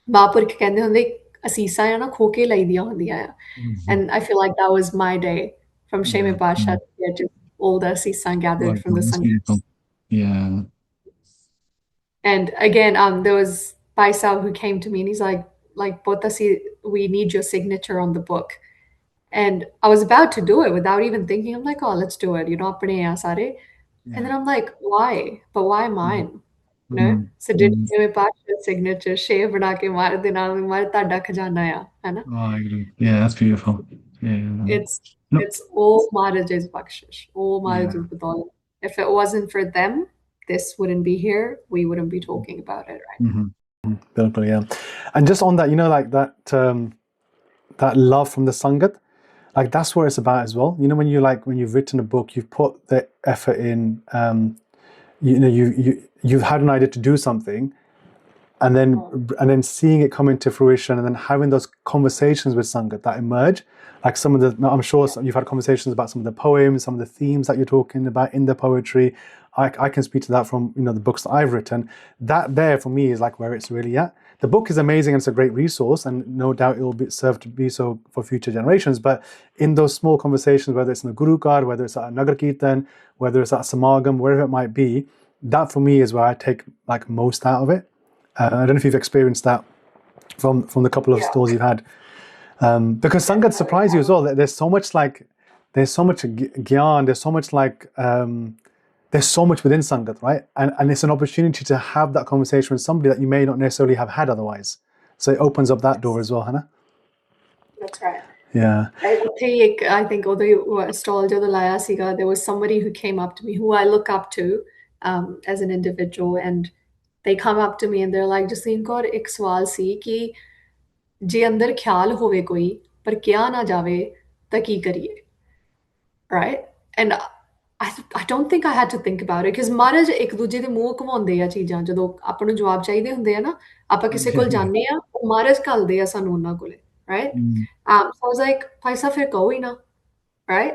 ਮਹਾਂਪੁਰਖ ਕਹਿੰਦੇ ਹੁੰਦੇ ਅਸੀਸਾਂ ਆ ਨਾ ਖੋ ਕੇ ਲਈਦੀਆਂ ਹੁੰਦੀਆਂ ਆ and I feel like that was my day from Sheme Pasha to all the ਅਸੀਸਾਂ gathered from the Sanghas. And again there was Paisa who came to me and he's like Potasi we need your signature on the book and I was about to do it without even thinking I'm like oh let's do it you know apne hai sare and then I'm like why but why mine you know so did you Pasha signature share bana ke mar de naal mar tada khajana hai na yeah that's beautiful it's all Maharaj's bakshish all Maharaj's badal if it wasn't for them this wouldn't be here we wouldn't be talking about it right yeah and just on that you know like that love from the Sangat like that's what it's about as well you know when you've written a book you've put the effort in you know you've had an idea to do something and then seeing it come into fruition and then having those conversations with Sangat that emerge like some of the I'm sure you've had conversations about some of the poems some of the themes that you're talking about in the poetry I can speak to that from you know the books that I've written that there for me is like where it's really at the book is amazing and it's a great resource and no doubt it will serve to be so for future generations but in those small conversations whether it's in the Guru Card whether it's at a Nagar Kirtan whether it's at Samagam wherever it might be that for me is where I take like most out of it I don't know if you've experienced that from the couple of stalls you've had because Sangat surprise you as well there's so much gyan there's so much like there's so much within Sangat, right? And it's an opportunity to have that conversation with somebody that you may not necessarily have had otherwise. So it opens up that door as well, Hannah. That's right. Yeah. I think although stall jo laya siga, there was somebody who came up to me who I look up to as an individual, and they come up to me and they're like, Jasleen Kaur, ਇੱਕ ਸਵਾਲ ਸੀ ਕਿ ਜੇ ਅੰਦਰ ਖਿਆਲ ਹੋਵੇ ਕੋਈ ਪਰ ਕਿਹਾ ਨਾ ਜਾਵੇ ਤਾਂ ਕੀ ਕਰੀਏ, right? And I don't think I had to think about it because ਮਹਾਰਾਜ ਇੱਕ ਦੂਜੇ ਦੇ ਮੂੰਹ ਘਵਾਉਂਦੇ ਆ ਚੀਜ਼ਾਂ ਜਦੋਂ ਆਪਾਂ ਨੂੰ ਜਵਾਬ ਚਾਹੀਦੇ ਹੁੰਦੇ ਆ ਨਾ, ਆਪਾਂ ਕਿਸੇ ਕੋਲ ਜਾਂਦੇ ਆ, ਉਹ ਮਹਾਰਾਜ ਘੱਲਦੇ ਆ ਸਾਨੂੰ ਉਹਨਾਂ ਕੋਲੇ, right? So I was like, Bhai Sahib ਫਿਰ ਕਹੋ ਹੀ ਨਾ, right?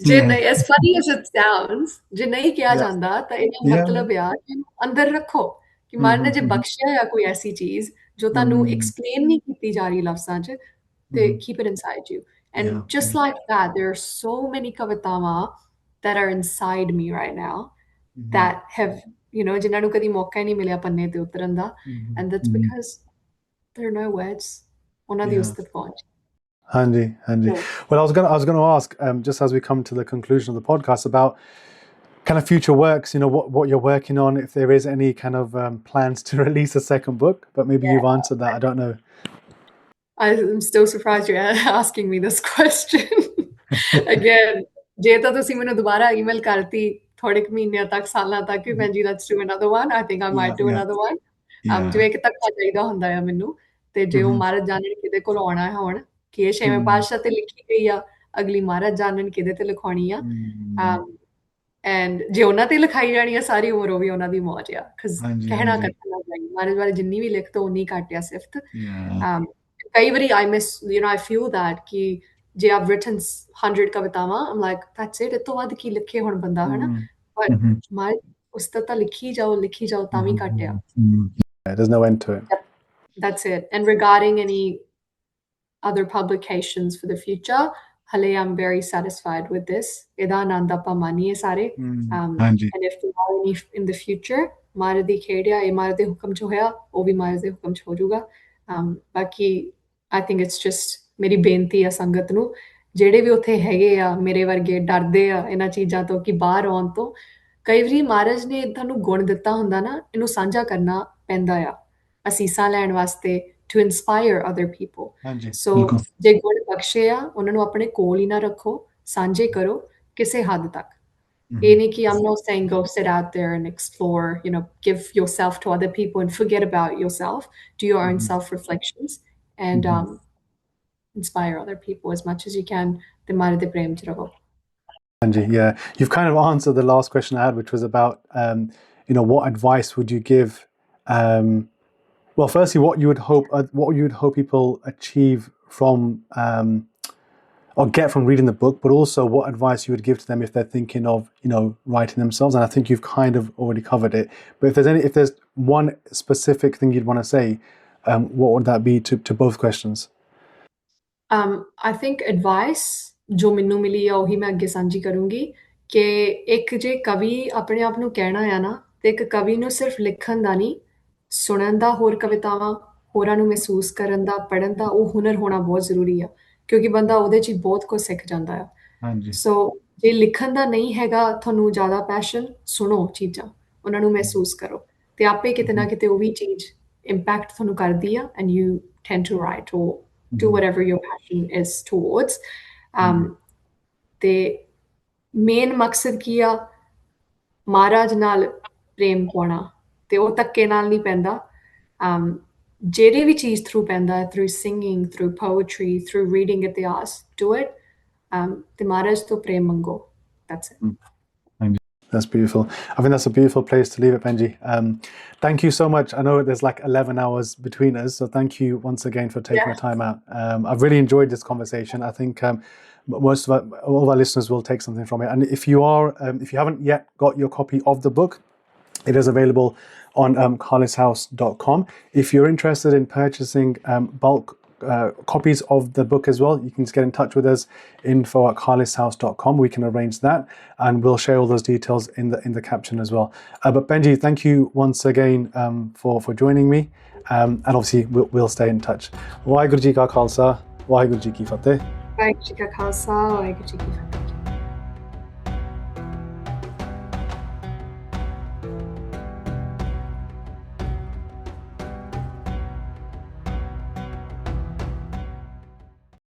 ਜੇ ਨਹੀਂ, as funny as it sounds, ਜੇ ਨਹੀਂ ਕਿਹਾ ਜਾਂਦਾ ਤਾਂ ਇਹਦਾ ਮਤਲਬ ਆ ਕਿ ਅੰਦਰ ਰੱਖੋ ਕਿ ਮਹਾਰਾਜ ਨੇ ਜੇ ਬਖਸ਼ਿਆ ਆ ਕੋਈ ਐਸੀ ਚੀਜ਼ ਜੋ ਤੁਹਾਨੂੰ explain ਨਹੀਂ ਕੀਤੀ ਜਾ ਰਹੀ ਲਫ਼ਜ਼ਾਂ 'ਚ, ਤੇ keep it inside you. And just like that, there are so many kavitawa that are inside me right now that have, you know, जिन्हां नूं कदी मौका ही नहीं मिलिया पन्ने ते उतरन दा, and that's because there are no words. ਉਹਨਾਂ ਦੀ ਉਸਤਤ ਪਹੁੰਚ. Hanji. Well, I was going to ask, just as we come to the conclusion of the podcast, about kind of future works, you know, what you're working on, if there is any kind of plans to release a second book, but maybe you've answered that, I don't know. I'm still surprised you're asking me this question. Again, ਜੇ ਤਾਂ ਤੁਸੀਂ ਮੈਨੂੰ ਦੁਬਾਰਾ email ਕਰਤੀ ਥੋੜੇ ਕੁ ਮਹੀਨਿਆਂ ਤੱਕ, ਸਾਲਾਂ ਤੱਕ ਕਿ ਭੈਣ ਜੀ let's do another one, I think I might do another one. ਜਿਵੇਂ ਇੱਕ ਧੱਕਾ ਚਾਹੀਦਾ ਹੁੰਦਾ ਆ ਮੈਨੂੰ, ਤੇ ਜੇ ਉਹ ਮਹਾਰਾਜ ਜਾਣਨ ਕਿਹਦੇ ਕੋਲ ਆਉਣਾ ਹੈ ਹੁਣ, ਕਿ ਇਹ ਛੇਵੇਂ ਪਾਤਸ਼ਾਹ ਤੇ ਲਿਖੀ ਗਈ ਆ, ਅਗਲੀ ਮਹਾਰਾਜ ਜਾਣਨ ਕਿਹਦੇ ਤੇ ਲਿਖਾਉਣੀ ਆ, ਐਂਡ ਜੇ ਉਹਨਾਂ ਤੇ ਲਿਖਾਈ ਜਾਣੀ ਆ ਸਾਰੀ ਉਮਰ, ਉਹ ਵੀ ਉਹਨਾਂ ਦੀ ਮੌਜ ਆ, ਕਹਿਣਾ ਕਰਨਾ ਚਾਹੀਦਾ ਮਹਾਰਾਜ ਬਾਰੇ ਜਿੰਨੀ ਵੀ ਲਿਖ ਤੋ ਉਨੀ ਘੱਟ ਆ ਸਿਫਤ. ਕਈ ਵਾਰੀ I feel that ਕਿ ਜੇ I've written 100 ਕਵਿਤਾਵਾਂ, I'm like that's it, ਇਹ ਤੋਂ ਵੱਧ ਕੀ ਲਿਖੇ ਹੁਣ ਬੰਦਾ, ਹਨਾ, but ਮਹਾਰਾਜ ਉਸ ਤਾਂ ਲਿਖੀ ਜਾਓ ਤਾਂ ਵੀ ਘੱਟ ਆ. There's no end to it. That's it. And regarding any other publications for the future, hale I'm very satisfied with this. Eda ananda pa maniye sare. And if there are any in the future, mare di khedya e mare de hukam ch hoya, o bhi mare de hukam ch ho jaਊਗਾ. Baki I think it's just ਮੇਰੀ ਬੇਨਤੀ ਆ ਸੰਗਤ ਨੂੰ, ਜਿਹੜੇ ਵੀ ਉੱਥੇ ਹੈਗੇ ਆ ਮੇਰੇ ਵਰਗੇ ਡਰਦੇ ਆ ਇਹਨਾਂ ਚੀਜ਼ਾਂ ਤੋਂ ਕਿ ਬਾਹਰ ਆਉਣ ਤੋਂ, ਕਈ ਵਾਰੀ ਮਹਾਰਾਜ ਨੇ ਤੁਹਾਨੂੰ ਗੁਣ ਦਿੱਤਾ ਹੁੰਦਾ ਨਾ, ਇਹਨੂੰ ਸਾਂਝਾ ਕਰਨਾ ਪੈਂਦਾ ਆ ਅਸੀਸਾਂ ਲੈਣ ਵਾਸਤੇ, to inspire other people. So ਜੇ ਗੁਣ ਬਖਸ਼ੇ ਆ, ਉਹਨਾਂ ਨੂੰ ਆਪਣੇ ਕੋਲ ਹੀ ਨਾ ਰੱਖੋ, ਸਾਂਝੇ ਕਰੋ ਕਿਸੇ ਹੱਦ ਤੱਕ. ਇਹ ਨਹੀਂ ਕਿ I'm not saying go sit out there and explore, you know, give yourself to other people and forget about yourself. Do your own self-reflections and inspire other people as much as you can. The mare de prem ch raho. Yeah, you've kind of answered the last question I had, which was about, you know, what advice would you give? Well, firstly, what you would hope people achieve from or get from reading the book, but also what advice you would give to them if they're thinking of, you know, writing themselves. And I think you've kind of already covered it. But if there's one specific thing you'd want to say, what would that be to both questions? I think advice ਜੋ ਮੈਨੂੰ ਮਿਲੀ ਆ ਉਹੀ ਮੈਂ ਅੱਗੇ ਸਾਂਝੀ ਕਰੂੰਗੀ, ਕਿ ਇੱਕ ਜੇ ਕਵੀ ਆਪਣੇ ਆਪ ਨੂੰ ਕਹਿਣਾ ਆ ਨਾ, ਤੇ ਇੱਕ ਕਵੀ ਨੂੰ ਸਿਰਫ ਲਿਖਣ ਦਾ ਨਹੀਂ, ਸੁਣਨ ਦਾ, ਹੋਰ ਕਵਿਤਾਵਾਂ ਹੋਰਾਂ ਨੂੰ ਮਹਿਸੂਸ ਕਰਨ ਦਾ, ਪੜ੍ਹਨ ਦਾ, ਉਹ ਹੁਨਰ ਹੋਣਾ ਬਹੁਤ ਜ਼ਰੂਰੀ ਆ, ਕਿਉਂਕਿ ਬੰਦਾ ਉਹਦੇ 'ਚ ਹੀ ਬਹੁਤ ਕੁਝ ਸਿੱਖ ਜਾਂਦਾ ਆ. ਸੋ ਜੇ ਲਿਖਣ ਦਾ ਨਹੀਂ ਹੈਗਾ ਤੁਹਾਨੂੰ ਜ਼ਿਆਦਾ ਪੈਸ਼ਨ, ਸੁਣੋ ਚੀਜ਼ਾਂ, ਉਹਨਾਂ ਨੂੰ ਮਹਿਸੂਸ ਕਰੋ, ਤੇ ਆਪੇ ਕਿਤੇ ਨਾ ਕਿਤੇ ਉਹ ਵੀ ਚੀਜ਼ ਇੰਪੈਕਟ ਤੁਹਾਨੂੰ ਕਰਦੀ ਆ, and you tend to write or do whatever your passion is towards. ਤੇ ਮੇਨ ਮਕਸਦ ਕੀ ਆ, ਮਹਾਰਾਜ ਨਾਲ ਪ੍ਰੇਮ ਪਾਉਣਾ, ਤੇ ਉਹ ਧੱਕੇ ਨਾਲ ਨਹੀਂ ਪੈਂਦਾ, ਜਿਹੜੀ ਵੀ ਚੀਜ਼ ਥਰੂ ਪੈਂਦਾ, through singing, through poetry, through reading ਇਤਿਹਾਸ, do it, ਤੇ ਮਹਾਰਾਜ ਤੋਂ ਪ੍ਰੇਮ ਮੰਗੋ. That's it. That's beautiful. I think that's a beautiful place to leave it, Benji. Thank you so much. I know there's like 11 hours between us, so thank you once again for taking the time out. I've really enjoyed this conversation. I think all of our listeners will take something from it. And if you haven't yet got your copy of the book, it is available on khalishouse.com. If you're interested in purchasing bulk copies of the book as well, you can just get in touch with us, info@khalishouse.com. We can arrange that, and we'll share all those details in the caption as well. But Benji, thank you once again for joining me, and obviously we'll stay in touch. Waheguru ji ka Khalsa, Waheguru ji ki Fateh. Waheguru ji ka Khalsa, Waheguru ji ki Fateh.